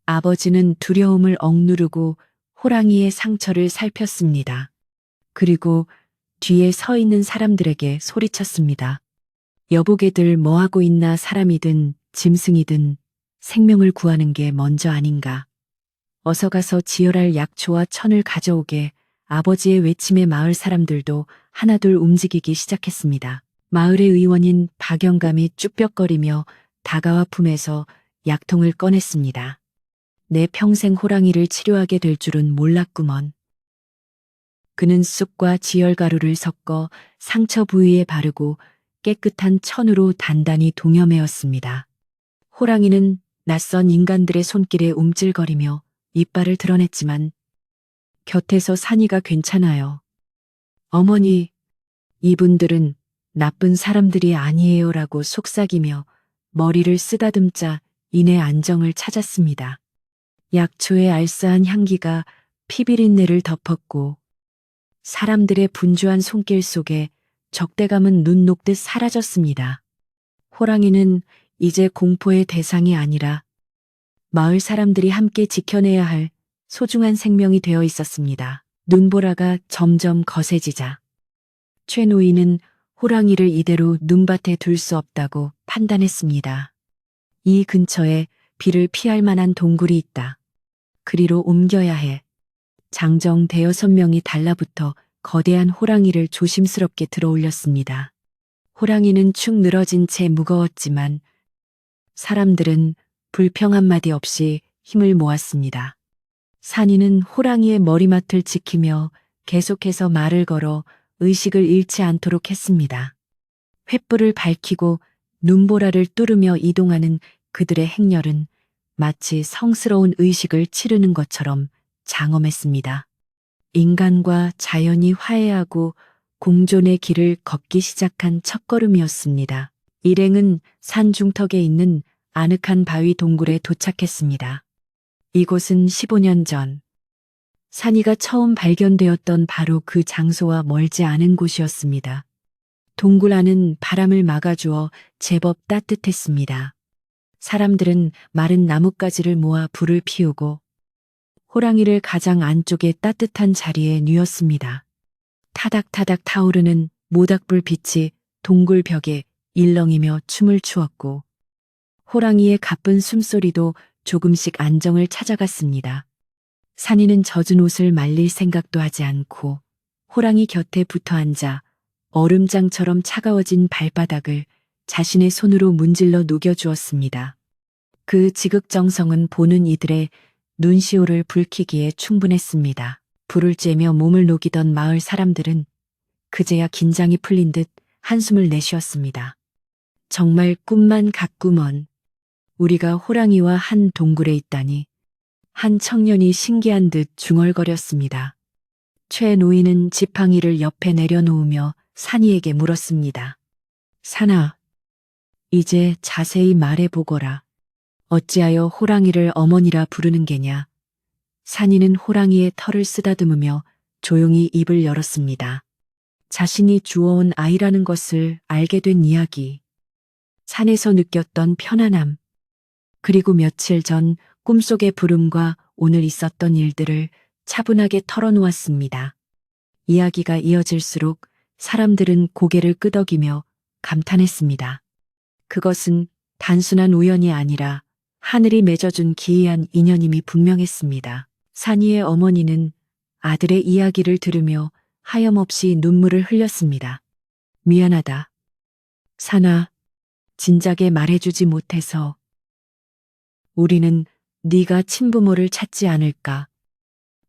아버지는 두려움을 억누르고 호랑이의 상처를 살폈습니다. 그리고 뒤에 서 있는 사람들에게 소리쳤습니다. 여보게들 뭐하고 있나. 사람이든 짐승이든 생명을 구하는 게 먼저 아닌가. 어서 가서 지혈할 약초와 천을 가져오게. 아버지의 외침에 마을 사람들도 하나둘 움직이기 시작했습니다. 마을의 의원인 박영감이 쭈뼛거리며 다가와 품에서 약통을 꺼냈습니다. 내 평생 호랑이를 치료하게 될 줄은 몰랐구먼. 그는 쑥과 지혈가루를 섞어 상처 부위에 바르고 깨끗한 천으로 단단히 동여매었습니다. 호랑이는 낯선 인간들의 손길에 움찔거리며 이빨을 드러냈지만 곁에서 산이가 괜찮아요. 어머니, 이분들은 나쁜 사람들이 아니에요라고 속삭이며 머리를 쓰다듬자 이내 안정을 찾았습니다. 약초의 알싸한 향기가 피비린내를 덮었고 사람들의 분주한 손길 속에 적대감은 눈 녹듯 사라졌습니다. 호랑이는 이제 공포의 대상이 아니라 마을 사람들이 함께 지켜내야 할 소중한 생명이 되어 있었습니다. 눈보라가 점점 거세지자 최 노인은 호랑이를 이대로 눈밭에 둘 수 없다고 판단했습니다. 이 근처에 비를 피할 만한 동굴이 있다. 그리로 옮겨야 해. 장정 대여섯 명이 달라붙어 거대한 호랑이를 조심스럽게 들어올렸습니다. 호랑이는 축 늘어진 채 무거웠지만 사람들은 불평 한마디 없이 힘을 모았습니다. 산이는 호랑이의 머리맡을 지키며 계속해서 말을 걸어 의식을 잃지 않도록 했습니다. 횃불을 밝히고 눈보라를 뚫으며 이동하는 그들의 행렬은 마치 성스러운 의식을 치르는 것처럼 장엄했습니다. 인간과 자연이 화해하고 공존의 길을 걷기 시작한 첫걸음이었습니다. 일행은 산 중턱에 있는 아늑한 바위 동굴에 도착했습니다. 이곳은 15년 전 산이가 처음 발견되었던 바로 그 장소와 멀지 않은 곳이었습니다. 동굴 안은 바람을 막아주어 제법 따뜻했습니다. 사람들은 마른 나뭇가지를 모아 불을 피우고 호랑이를 가장 안쪽의 따뜻한 자리에 뉘었습니다. 타닥타닥 타오르는 모닥불 빛이 동굴 벽에 일렁이며 춤을 추었고 호랑이의 가쁜 숨소리도 조금씩 안정을 찾아갔습니다. 산이는 젖은 옷을 말릴 생각도 하지 않고 호랑이 곁에 붙어 앉아 얼음장처럼 차가워진 발바닥을 자신의 손으로 문질러 녹여주었습니다. 그 지극정성은 보는 이들의 눈시울을 붉히기에 충분했습니다. 불을 쬐며 몸을 녹이던 마을 사람들은 그제야 긴장이 풀린 듯 한숨을 내쉬었습니다. 정말 꿈만 같구먼. 우리가 호랑이와 한 동굴에 있다니. 한 청년이 신기한 듯 중얼거렸습니다. 최 노인은 지팡이를 옆에 내려놓으며 산이에게 물었습니다. 산아, 이제 자세히 말해보거라. 어찌하여 호랑이를 어머니라 부르는 게냐? 산이는 호랑이의 털을 쓰다듬으며 조용히 입을 열었습니다. 자신이 주워온 아이라는 것을 알게 된 이야기. 산에서 느꼈던 편안함. 그리고 며칠 전 꿈속의 부름과 오늘 있었던 일들을 차분하게 털어놓았습니다. 이야기가 이어질수록 사람들은 고개를 끄덕이며 감탄했습니다. 그것은 단순한 우연이 아니라 하늘이 맺어준 기이한 인연임이 분명했습니다. 산이의 어머니는 아들의 이야기를 들으며 하염없이 눈물을 흘렸습니다. 미안하다. 산아, 진작에 말해주지 못해서. 우리는 네가 친부모를 찾지 않을까,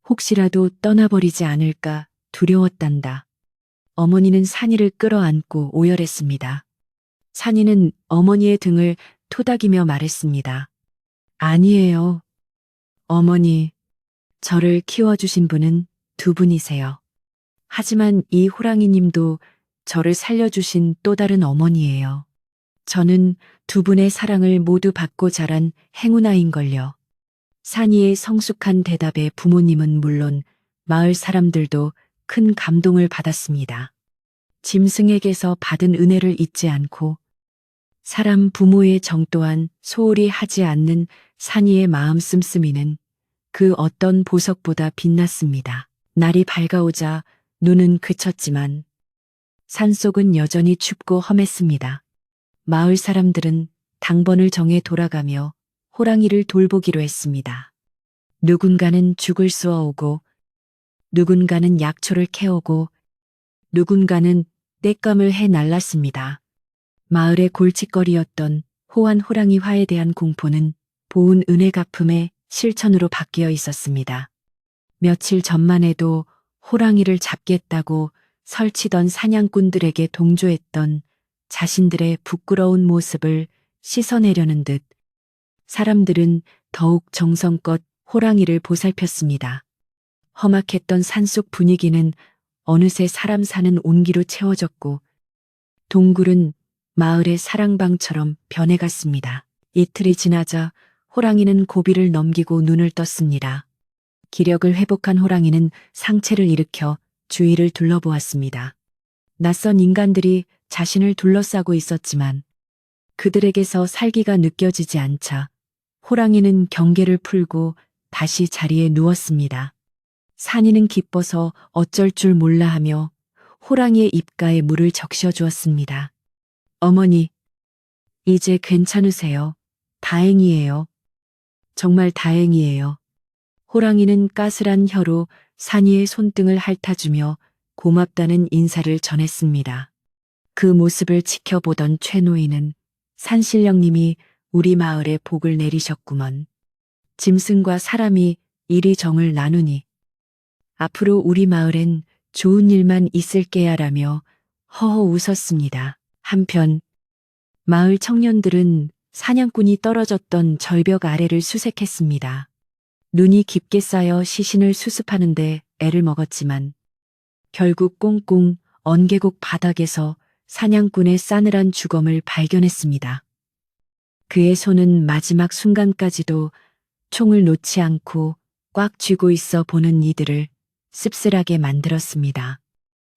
혹시라도 떠나버리지 않을까 두려웠단다. 어머니는 산이를 끌어안고 오열했습니다. 산이는 어머니의 등을 토닥이며 말했습니다. 아니에요. 어머니, 저를 키워주신 분은 두 분이세요. 하지만 이 호랑이님도 저를 살려주신 또 다른 어머니예요. 저는 두 분의 사랑을 모두 받고 자란 행운아인걸요. 산이의 성숙한 대답에 부모님은 물론 마을 사람들도 큰 감동을 받았습니다. 짐승에게서 받은 은혜를 잊지 않고 사람 부모의 정 또한 소홀히 하지 않는 산이의 마음 씀씀이는 그 어떤 보석보다 빛났습니다. 날이 밝아오자 눈은 그쳤지만 산속은 여전히 춥고 험했습니다. 마을 사람들은 당번을 정해 돌아가며 호랑이를 돌보기로 했습니다. 누군가는 죽을 쏘아오고 누군가는 약초를 캐오고 누군가는 땔감을 해 날랐습니다. 마을의 골칫거리였던 호환 호랑이 화에 대한 공포는 보은 은혜 갚음의 실천으로 바뀌어 있었습니다. 며칠 전만 해도 호랑이를 잡겠다고 설치던 사냥꾼들에게 동조했던 자신들의 부끄러운 모습을 씻어내려는 듯 사람들은 더욱 정성껏 호랑이를 보살폈습니다. 험악했던 산속 분위기는 어느새 사람 사는 온기로 채워졌고 동굴은 마을의 사랑방처럼 변해갔습니다. 이틀이 지나자 호랑이는 고비를 넘기고 눈을 떴습니다. 기력을 회복한 호랑이는 상체를 일으켜 주위를 둘러보았습니다. 낯선 인간들이 자신을 둘러싸고 있었지만 그들에게서 살기가 느껴지지 않자 호랑이는 경계를 풀고 다시 자리에 누웠습니다. 산이는 기뻐서 어쩔 줄 몰라 하며 호랑이의 입가에 물을 적셔 주었습니다. 어머니, 이제 괜찮으세요. 다행이에요. 정말 다행이에요. 호랑이는 까슬한 혀로 산이의 손등을 핥아주며 고맙다는 인사를 전했습니다. 그 모습을 지켜보던 최 노인은 산신령님이 우리 마을에 복을 내리셨구먼. 짐승과 사람이 이리 정을 나누니 앞으로 우리 마을엔 좋은 일만 있을 게야라며 허허 웃었습니다. 한편 마을 청년들은 사냥꾼이 떨어졌던 절벽 아래를 수색했습니다. 눈이 깊게 쌓여 시신을 수습하는데 애를 먹었지만 결국 꽁꽁 언계곡 바닥에서 사냥꾼의 싸늘한 주검을 발견했습니다. 그의 손은 마지막 순간까지도 총을 놓지 않고 꽉 쥐고 있어 보는 이들을 씁쓸하게 만들었습니다.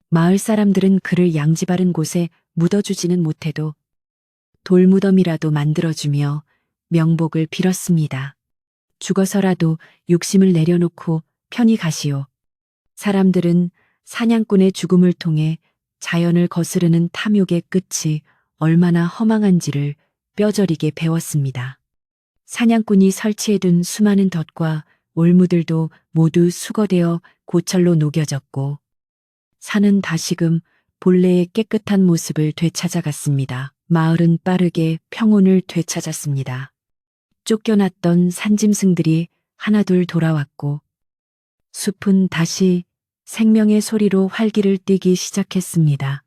마을 사람들은 그를 양지 바른 곳에 묻어주지는 못해도 돌무덤이라도 만들어주며 명복을 빌었습니다. 죽어서라도 욕심을 내려놓고 편히 가시오. 사람들은 사냥꾼의 죽음을 통해 자연을 거스르는 탐욕의 끝이 얼마나 허망한지를 뼈저리게 배웠습니다. 사냥꾼이 설치해둔 수많은 덫과 올무들도 모두 수거되어 고철로 녹여졌고 산은 다시금 본래의 깨끗한 모습을 되찾아갔습니다. 마을은 빠르게 평온을 되찾았습니다. 쫓겨났던 산짐승들이 하나둘 돌아왔고 숲은 다시 생명의 소리로 활기를 띠기 시작했습니다.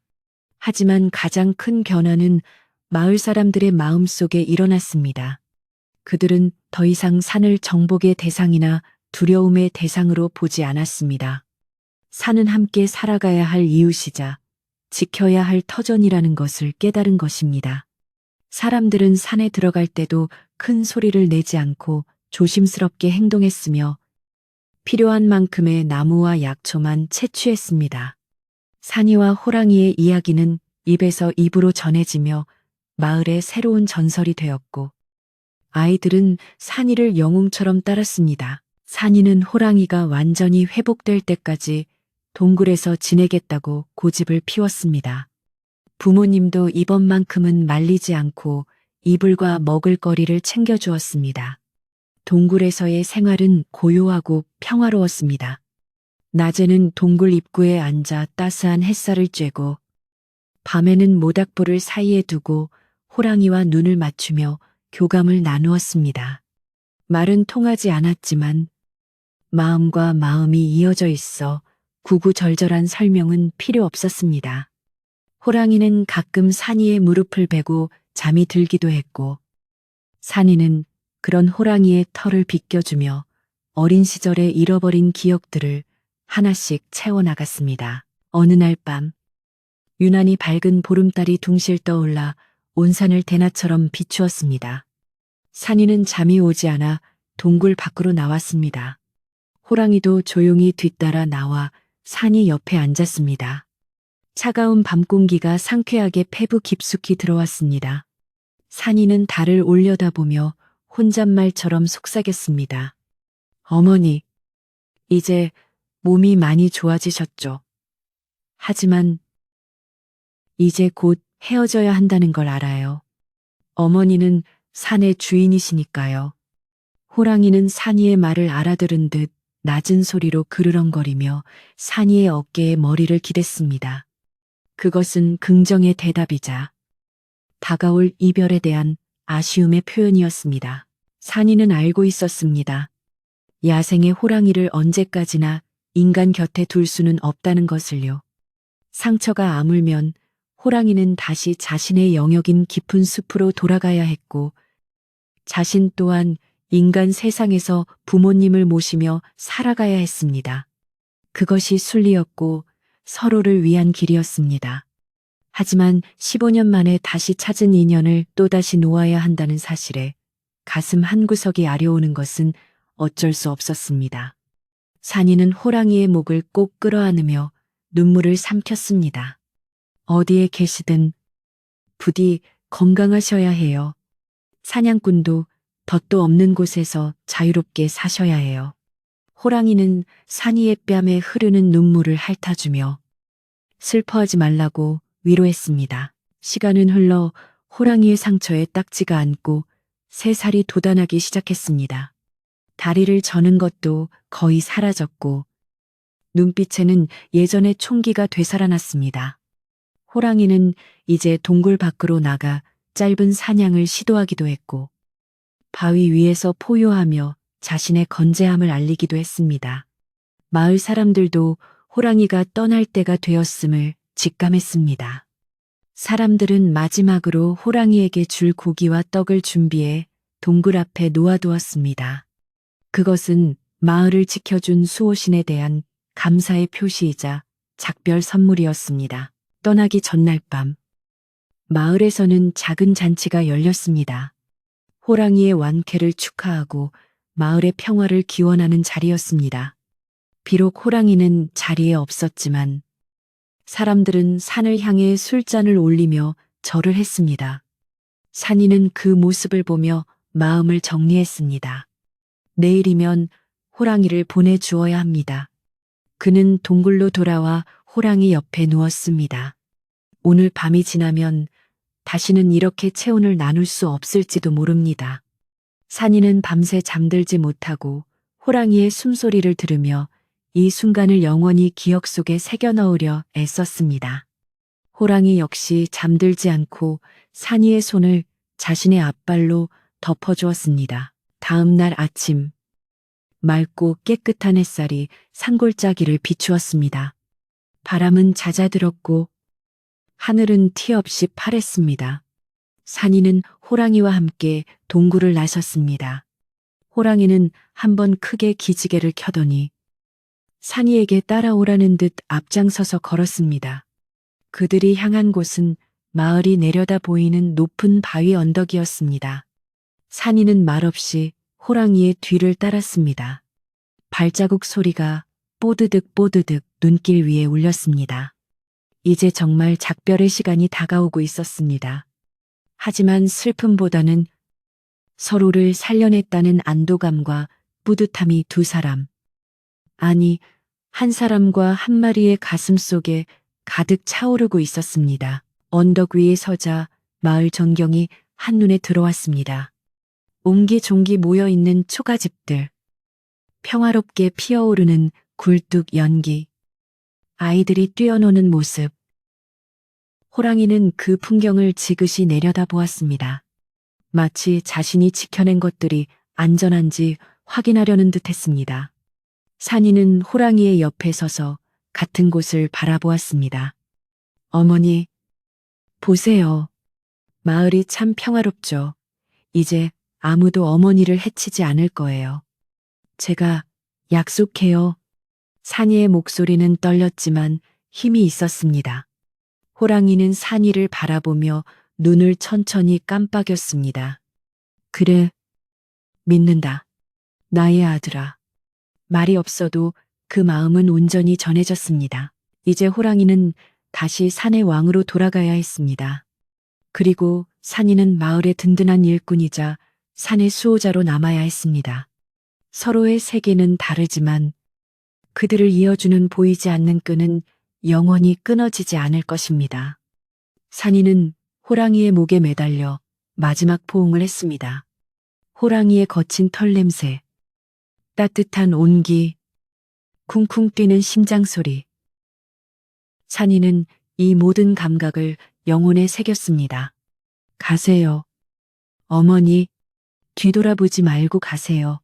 하지만 가장 큰 변화는 마을 사람들의 마음속에 일어났습니다. 그들은 더 이상 산을 정복의 대상이나 두려움의 대상으로 보지 않았습니다. 산은 함께 살아가야 할 이웃이자 지켜야 할 터전이라는 것을 깨달은 것입니다. 사람들은 산에 들어갈 때도 큰 소리를 내지 않고 조심스럽게 행동했으며 필요한 만큼의 나무와 약초만 채취했습니다. 산이와 호랑이의 이야기는 입에서 입으로 전해지며 마을의 새로운 전설이 되었고 아이들은 산이를 영웅처럼 따랐습니다. 산이는 호랑이가 완전히 회복될 때까지 동굴에서 지내겠다고 고집을 피웠습니다. 부모님도 이번만큼은 말리지 않고 이불과 먹을거리를 챙겨주었습니다. 동굴에서의 생활은 고요하고 평화로웠습니다. 낮에는 동굴 입구에 앉아 따스한 햇살을 쬐고 밤에는 모닥불을 사이에 두고 호랑이와 눈을 맞추며 교감을 나누었습니다. 말은 통하지 않았지만 마음과 마음이 이어져 있어 구구절절한 설명은 필요 없었습니다. 호랑이는 가끔 산이의 무릎을 베고 잠이 들기도 했고 산이는 그런 호랑이의 털을 빗겨주며 어린 시절에 잃어버린 기억들을 하나씩 채워나갔습니다. 어느 날 밤 유난히 밝은 보름달이 둥실 떠올라 온 산을 대낮처럼 비추었습니다. 산이는 잠이 오지 않아 동굴 밖으로 나왔습니다. 호랑이도 조용히 뒤따라 나와 산이 옆에 앉았습니다. 차가운 밤 공기가 상쾌하게 폐부 깊숙이 들어왔습니다. 산이는 달을 올려다보며 혼잣말처럼 속삭였습니다. 어머니, 이제 몸이 많이 좋아지셨죠? 하지만 이제 곧 헤어져야 한다는 걸 알아요. 어머니는 산의 주인이시니까요. 호랑이는 산이의 말을 알아들은 듯 낮은 소리로 그르렁거리며 산이의 어깨에 머리를 기댔습니다. 그것은 긍정의 대답이자 다가올 이별에 대한 아쉬움의 표현이었습니다. 산이는 알고 있었습니다. 야생의 호랑이를 언제까지나 인간 곁에 둘 수는 없다는 것을요. 상처가 아물면 호랑이는 다시 자신의 영역인 깊은 숲으로 돌아가야 했고 자신 또한 인간 세상에서 부모님을 모시며 살아가야 했습니다. 그것이 순리였고 서로를 위한 길이었습니다. 하지만 15년 만에 다시 찾은 인연을 또다시 놓아야 한다는 사실에 가슴 한구석이 아려오는 것은 어쩔 수 없었습니다. 산이는 호랑이의 목을 꼭 끌어안으며 눈물을 삼켰습니다. 어디에 계시든 부디 건강하셔야 해요. 사냥꾼도 덫도 없는 곳에서 자유롭게 사셔야 해요. 호랑이는 산이의 뺨에 흐르는 눈물을 핥아주며 슬퍼하지 말라고 위로했습니다. 시간은 흘러 호랑이의 상처에 딱지가 앉고 새살이 돋아나기 시작했습니다. 다리를 저는 것도 거의 사라졌고 눈빛에는 예전의 총기가 되살아났습니다. 호랑이는 이제 동굴 밖으로 나가 짧은 사냥을 시도하기도 했고 바위 위에서 포효하며 자신의 건재함을 알리기도 했습니다. 마을 사람들도 호랑이가 떠날 때가 되었음을 직감했습니다. 사람들은 마지막으로 호랑이에게 줄 고기와 떡을 준비해 동굴 앞에 놓아두었습니다. 그것은 마을을 지켜준 수호신에 대한 감사의 표시이자 작별 선물이었습니다. 떠나기 전날 밤, 마을에서는 작은 잔치가 열렸습니다. 호랑이의 완쾌를 축하하고 마을의 평화를 기원하는 자리였습니다. 비록 호랑이는 자리에 없었지만 사람들은 산을 향해 술잔을 올리며 절을 했습니다. 산이는 그 모습을 보며 마음을 정리했습니다. 내일이면 호랑이를 보내주어야 합니다. 그는 동굴로 돌아와 호랑이 옆에 누웠습니다. 오늘 밤이 지나면 다시는 이렇게 체온을 나눌 수 없을지도 모릅니다. 산이는 밤새 잠들지 못하고 호랑이의 숨소리를 들으며 이 순간을 영원히 기억 속에 새겨 넣으려 애썼습니다. 호랑이 역시 잠들지 않고 산이의 손을 자신의 앞발로 덮어주었습니다. 다음 날 아침, 맑고 깨끗한 햇살이 산골짜기를 비추었습니다. 바람은 잦아들었고 하늘은 티 없이 파랬습니다. 산이는 호랑이와 함께 동굴을 나섰습니다. 호랑이는 한번 크게 기지개를 켜더니 산이에게 따라오라는 듯 앞장서서 걸었습니다. 그들이 향한 곳은 마을이 내려다 보이는 높은 바위 언덕이었습니다. 산이는 말없이 호랑이의 뒤를 따랐습니다. 발자국 소리가 뽀드득 뽀드득 눈길 위에 울렸습니다. 이제 정말 작별의 시간이 다가오고 있었습니다. 하지만 슬픔보다는 서로를 살려냈다는 안도감과 뿌듯함이 두 사람, 아니, 한 사람과 한 마리의 가슴 속에 가득 차오르고 있었습니다. 언덕 위에 서자 마을 전경이 한눈에 들어왔습니다. 옹기종기 모여있는 초가집들, 평화롭게 피어오르는 굴뚝 연기, 아이들이 뛰어노는 모습. 호랑이는 그 풍경을 지그시 내려다보았습니다. 마치 자신이 지켜낸 것들이 안전한지 확인하려는 듯 했습니다. 산이는 호랑이의 옆에 서서 같은 곳을 바라보았습니다. 어머니, 보세요. 마을이 참 평화롭죠. 이제 아무도 어머니를 해치지 않을 거예요. 제가 약속해요. 산이의 목소리는 떨렸지만 힘이 있었습니다. 호랑이는 산이를 바라보며 눈을 천천히 깜빡였습니다. 그래, 믿는다. 나의 아들아. 말이 없어도 그 마음은 온전히 전해졌습니다. 이제 호랑이는 다시 산의 왕으로 돌아가야 했습니다. 그리고 산이는 마을의 든든한 일꾼이자 산의 수호자로 남아야 했습니다. 서로의 세계는 다르지만 그들을 이어주는 보이지 않는 끈은 영원히 끊어지지 않을 것입니다. 산이는 호랑이의 목에 매달려 마지막 포옹을 했습니다. 호랑이의 거친 털 냄새, 따뜻한 온기, 쿵쿵 뛰는 심장 소리. 산이는 이 모든 감각을 영혼에 새겼습니다. 가세요. 어머니, 뒤돌아보지 말고 가세요.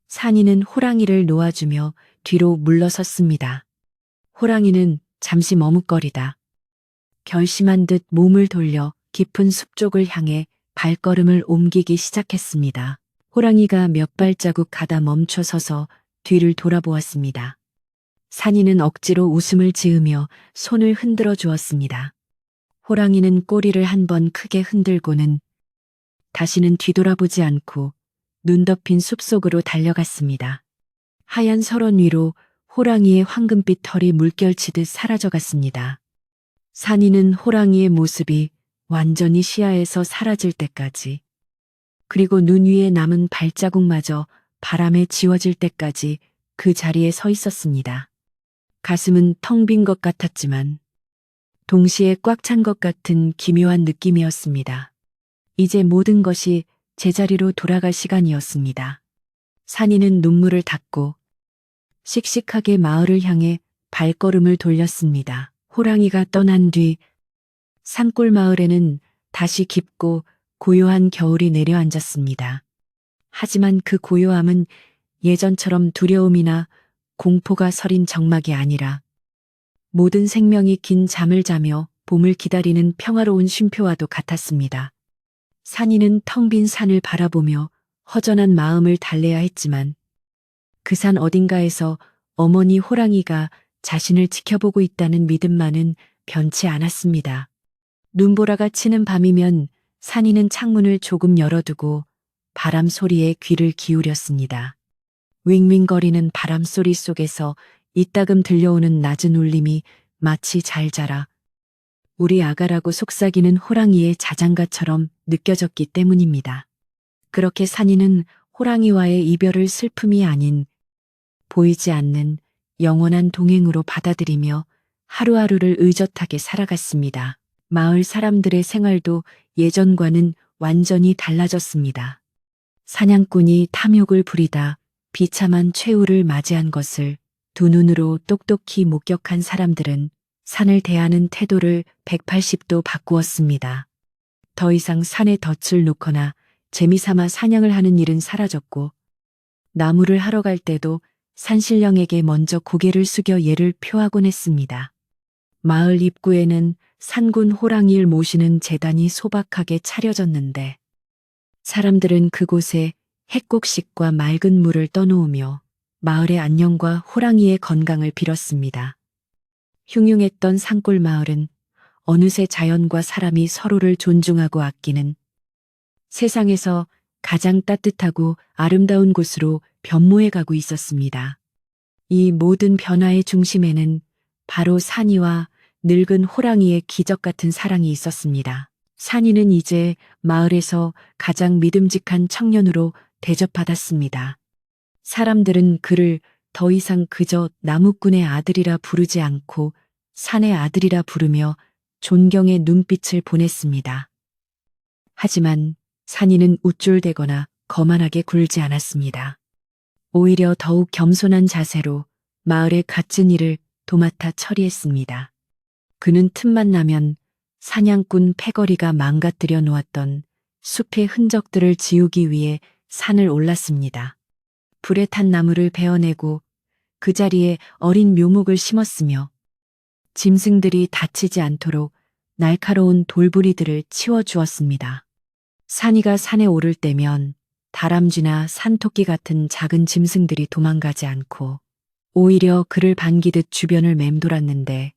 산이는 호랑이를 놓아주며 뒤로 물러섰습니다. 호랑이는 잠시 머뭇거리다 결심한 듯 몸을 돌려 깊은 숲 쪽을 향해 발걸음을 옮기기 시작했습니다. 호랑이가 몇 발자국 가다 멈춰서서 뒤를 돌아보았습니다. 산이는 억지로 웃음을 지으며 손을 흔들어 주었습니다. 호랑이는 꼬리를 한번 크게 흔들고는 다시는 뒤돌아보지 않고 눈 덮인 숲속으로 달려갔습니다. 하얀 설원 위로 호랑이의 황금빛 털이 물결치듯 사라져갔습니다. 산이는 호랑이의 모습이 완전히 시야에서 사라질 때까지, 그리고 눈 위에 남은 발자국마저 바람에 지워질 때까지 그 자리에 서 있었습니다. 가슴은 텅 빈 것 같았지만 동시에 꽉 찬 것 같은 기묘한 느낌이었습니다. 이제 모든 것이 제자리로 돌아갈 시간이었습니다. 산이는 눈물을 닦고 씩씩하게 마을을 향해 발걸음을 돌렸습니다. 호랑이가 떠난 뒤 산골 마을에는 다시 깊고 고요한 겨울이 내려앉았습니다. 하지만 그 고요함은 예전처럼 두려움이나 공포가 서린 적막이 아니라 모든 생명이 긴 잠을 자며 봄을 기다리는 평화로운 쉼표와도 같았습니다. 산이는 텅 빈 산을 바라보며 허전한 마음을 달래야 했지만 그 산 어딘가에서 어머니 호랑이가 자신을 지켜보고 있다는 믿음만은 변치 않았습니다. 눈보라가 치는 밤이면 산이는 창문을 조금 열어두고 바람 소리에 귀를 기울였습니다. 윙윙거리는 바람 소리 속에서 이따금 들려오는 낮은 울림이 마치 잘 자라 우리 아가라고 속삭이는 호랑이의 자장가처럼 느껴졌기 때문입니다. 그렇게 산이는 호랑이와의 이별을 슬픔이 아닌 보이지 않는 영원한 동행으로 받아들이며 하루하루를 의젓하게 살아갔습니다. 마을 사람들의 생활도 예전과는 완전히 달라졌습니다. 사냥꾼이 탐욕을 부리다 비참한 최후를 맞이한 것을 두 눈으로 똑똑히 목격한 사람들은 산을 대하는 태도를 180도 바꾸었습니다. 더 이상 산에 덫을 놓거나 재미삼아 사냥을 하는 일은 사라졌고, 나무를 하러 갈 때도 산신령에게 먼저 고개를 숙여 예를 표하곤 했습니다. 마을 입구에는 산군 호랑이를 모시는 제단이 소박하게 차려졌는데, 사람들은 그곳에 핵곡식과 맑은 물을 떠놓으며 마을의 안녕과 호랑이의 건강을 빌었습니다. 흉흉했던 산골 마을은 어느새 자연과 사람이 서로를 존중하고 아끼는 세상에서 가장 따뜻하고 아름다운 곳으로 변모해 가고 있었습니다. 이 모든 변화의 중심에는 바로 산이와 늙은 호랑이의 기적 같은 사랑이 있었습니다. 산이는 이제 마을에서 가장 믿음직한 청년으로 대접받았습니다. 사람들은 그를 더 이상 그저 나무꾼의 아들이라 부르지 않고 산의 아들이라 부르며 존경의 눈빛을 보냈습니다. 하지만 산이는 우쭐대거나 거만하게 굴지 않았습니다. 오히려 더욱 겸손한 자세로 마을의 갖은 일을 도맡아 처리했습니다. 그는 틈만 나면 사냥꾼 패거리가 망가뜨려 놓았던 숲의 흔적들을 지우기 위해 산을 올랐습니다. 불에 탄 나무를 베어내고 그 자리에 어린 묘목을 심었으며 짐승들이 다치지 않도록 날카로운 돌부리들을 치워주었습니다. 산이가 산에 오를 때면 다람쥐나 산토끼 같은 작은 짐승들이 도망가지 않고 오히려 그를 반기듯 주변을 맴돌았는데,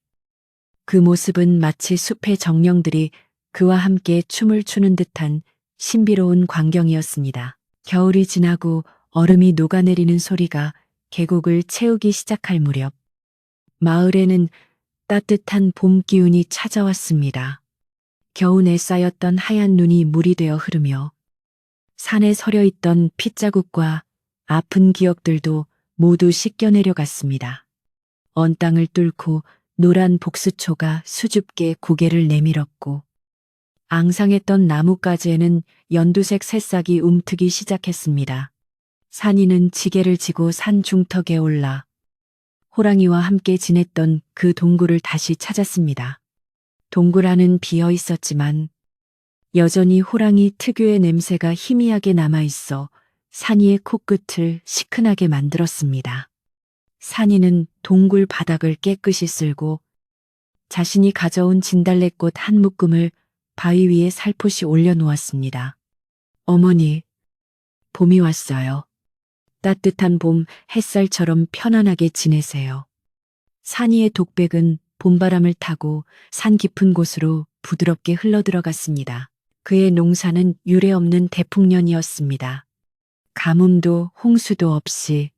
그 모습은 마치 숲의 정령들이 그와 함께 춤을 추는 듯한 신비로운 광경이었습니다. 겨울이 지나고 얼음이 녹아내리는 소리가 계곡을 채우기 시작할 무렵, 마을에는 따뜻한 봄 기운이 찾아왔습니다. 겨우내 쌓였던 하얀 눈이 물이 되어 흐르며 산에 서려 있던 핏자국과 아픈 기억들도 모두 씻겨 내려갔습니다. 언 땅을 뚫고 노란 복수초가 수줍게 고개를 내밀었고, 앙상했던 나뭇가지에는 연두색 새싹이 움트기 시작했습니다. 산이는 지게를 지고 산 중턱에 올라 호랑이와 함께 지냈던 그 동굴을 다시 찾았습니다. 동굴 안은 비어 있었지만 여전히 호랑이 특유의 냄새가 희미하게 남아있어 산이의 코끝을 시큰하게 만들었습니다. 산이는 동굴 바닥을 깨끗이 쓸고 자신이 가져온 진달래꽃 한 묶음을 바위 위에 살포시 올려놓았습니다. 어머니, 봄이 왔어요. 따뜻한 봄 햇살처럼 편안하게 지내세요. 산이의 독백은 봄바람을 타고 산 깊은 곳으로 부드럽게 흘러들어갔습니다. 그의 농사는 유례없는 대풍년이었습니다. 가뭄도 홍수도 없이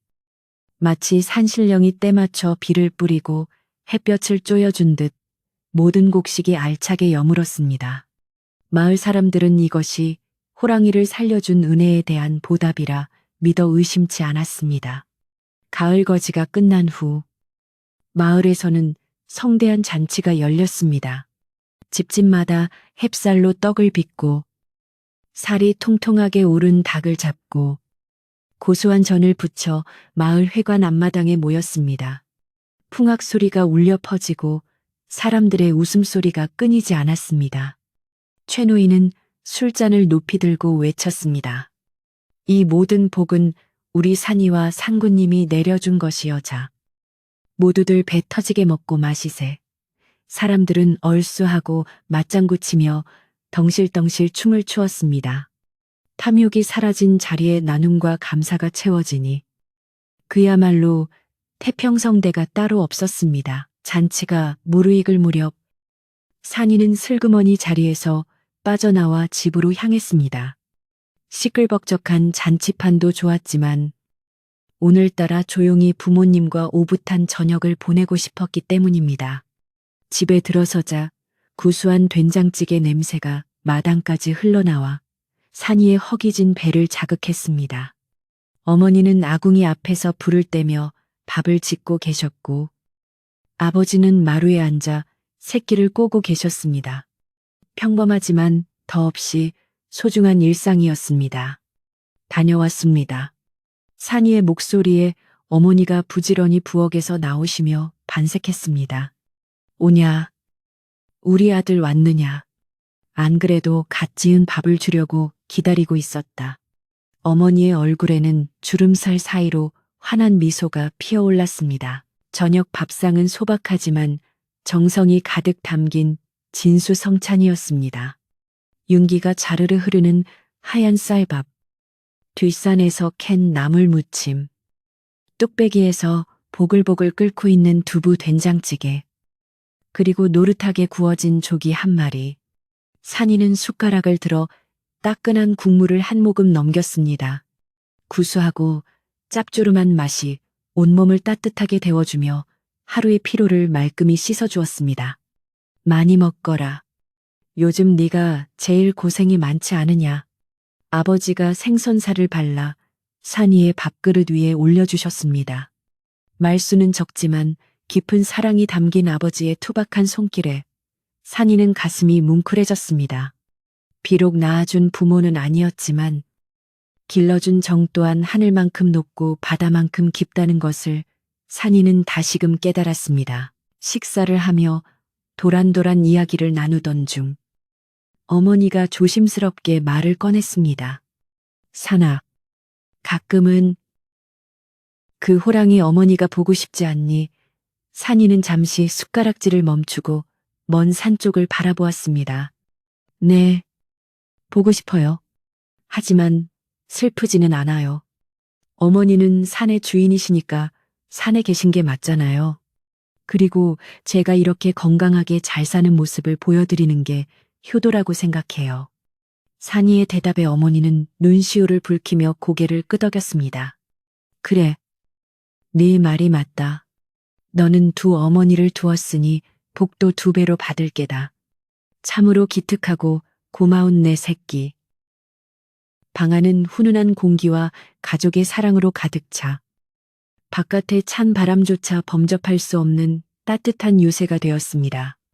마치 산신령이 때맞춰 비를 뿌리고 햇볕을 쪼여준 듯 모든 곡식이 알차게 여물었습니다. 마을 사람들은 이것이 호랑이를 살려준 은혜에 대한 보답이라 믿어 의심치 않았습니다. 가을 거지가 끝난 후 마을에서는 성대한 잔치가 열렸습니다. 집집마다 햅쌀로 떡을 빚고 살이 통통하게 오른 닭을 잡고 고소한 전을 부쳐 마을 회관 앞마당에 모였습니다. 풍악 소리가 울려 퍼지고 사람들의 웃음소리가 끊이지 않았습니다. 최노인은 술잔을 높이 들고 외쳤습니다. 이 모든 복은 우리 산이와 상구님이 내려준 것이여자. 모두들 배 터지게 먹고 마시세. 사람들은 얼쑤하고 맞장구 치며 덩실덩실 춤을 추었습니다. 탐욕이 사라진 자리에 나눔과 감사가 채워지니 그야말로 태평성대가 따로 없었습니다. 잔치가 무르익을 무렵 산이는 슬그머니 자리에서 빠져나와 집으로 향했습니다. 시끌벅적한 잔치판도 좋았지만 오늘따라 조용히 부모님과 오붓한 저녁을 보내고 싶었기 때문입니다. 집에 들어서자 구수한 된장찌개 냄새가 마당까지 흘러나와 산이의 허기진 배를 자극했습니다. 어머니는 아궁이 앞에서 불을 떼며 밥을 짓고 계셨고 아버지는 마루에 앉아 새끼를 꼬고 계셨습니다. 평범하지만 더없이 소중한 일상이었습니다. 다녀왔습니다. 산이의 목소리에 어머니가 부지런히 부엌에서 나오시며 반색했습니다. 오냐, 우리 아들 왔느냐. 안 그래도 갓 지은 밥을 주려고 기다리고 있었다. 어머니의 얼굴에는 주름살 사이로 환한 미소가 피어올랐습니다. 저녁 밥상은 소박하지만 정성이 가득 담긴 진수성찬이었습니다. 윤기가 자르르 흐르는 하얀 쌀밥, 뒷산에서 캔 나물 무침, 뚝배기에서 보글보글 끓고 있는 두부 된장찌개, 그리고 노릇하게 구워진 조기 한 마리. 산이는 숟가락을 들어 따끈한 국물을 한 모금 넘겼습니다. 구수하고 짭조름한 맛이 온몸을 따뜻하게 데워주며 하루의 피로를 말끔히 씻어주었습니다. 많이 먹거라. 요즘 네가 제일 고생이 많지 않으냐. 아버지가 생선살을 발라 산이의 밥그릇 위에 올려주셨습니다. 말수는 적지만 깊은 사랑이 담긴 아버지의 투박한 손길에 산이는 가슴이 뭉클해졌습니다. 비록 낳아준 부모는 아니었지만 길러준 정 또한 하늘만큼 높고 바다만큼 깊다는 것을 산이는 다시금 깨달았습니다. 식사를 하며 도란도란 이야기를 나누던 중 어머니가 조심스럽게 말을 꺼냈습니다. 산아, 가끔은 그 호랑이 어머니가 보고 싶지 않니? 산이는 잠시 숟가락질을 멈추고 먼 산 쪽을 바라보았습니다. 네, 보고 싶어요. 하지만 슬프지는 않아요. 어머니는 산의 주인이시니까 산에 계신 게 맞잖아요. 그리고 제가 이렇게 건강하게 잘 사는 모습을 보여드리는 게 효도라고 생각해요. 산이의 대답에 어머니는 눈시울을 붉히며 고개를 끄덕였습니다. 그래, 네 말이 맞다. 너는 두 어머니를 두었으니 복도 두 배로 받을 게다. 참으로 기특하고 고마운 내 새끼. 방 안은 훈훈한 공기와 가족의 사랑으로 가득 차 바깥의 찬 바람조차 범접할 수 없는 따뜻한 요새가 되었습니다.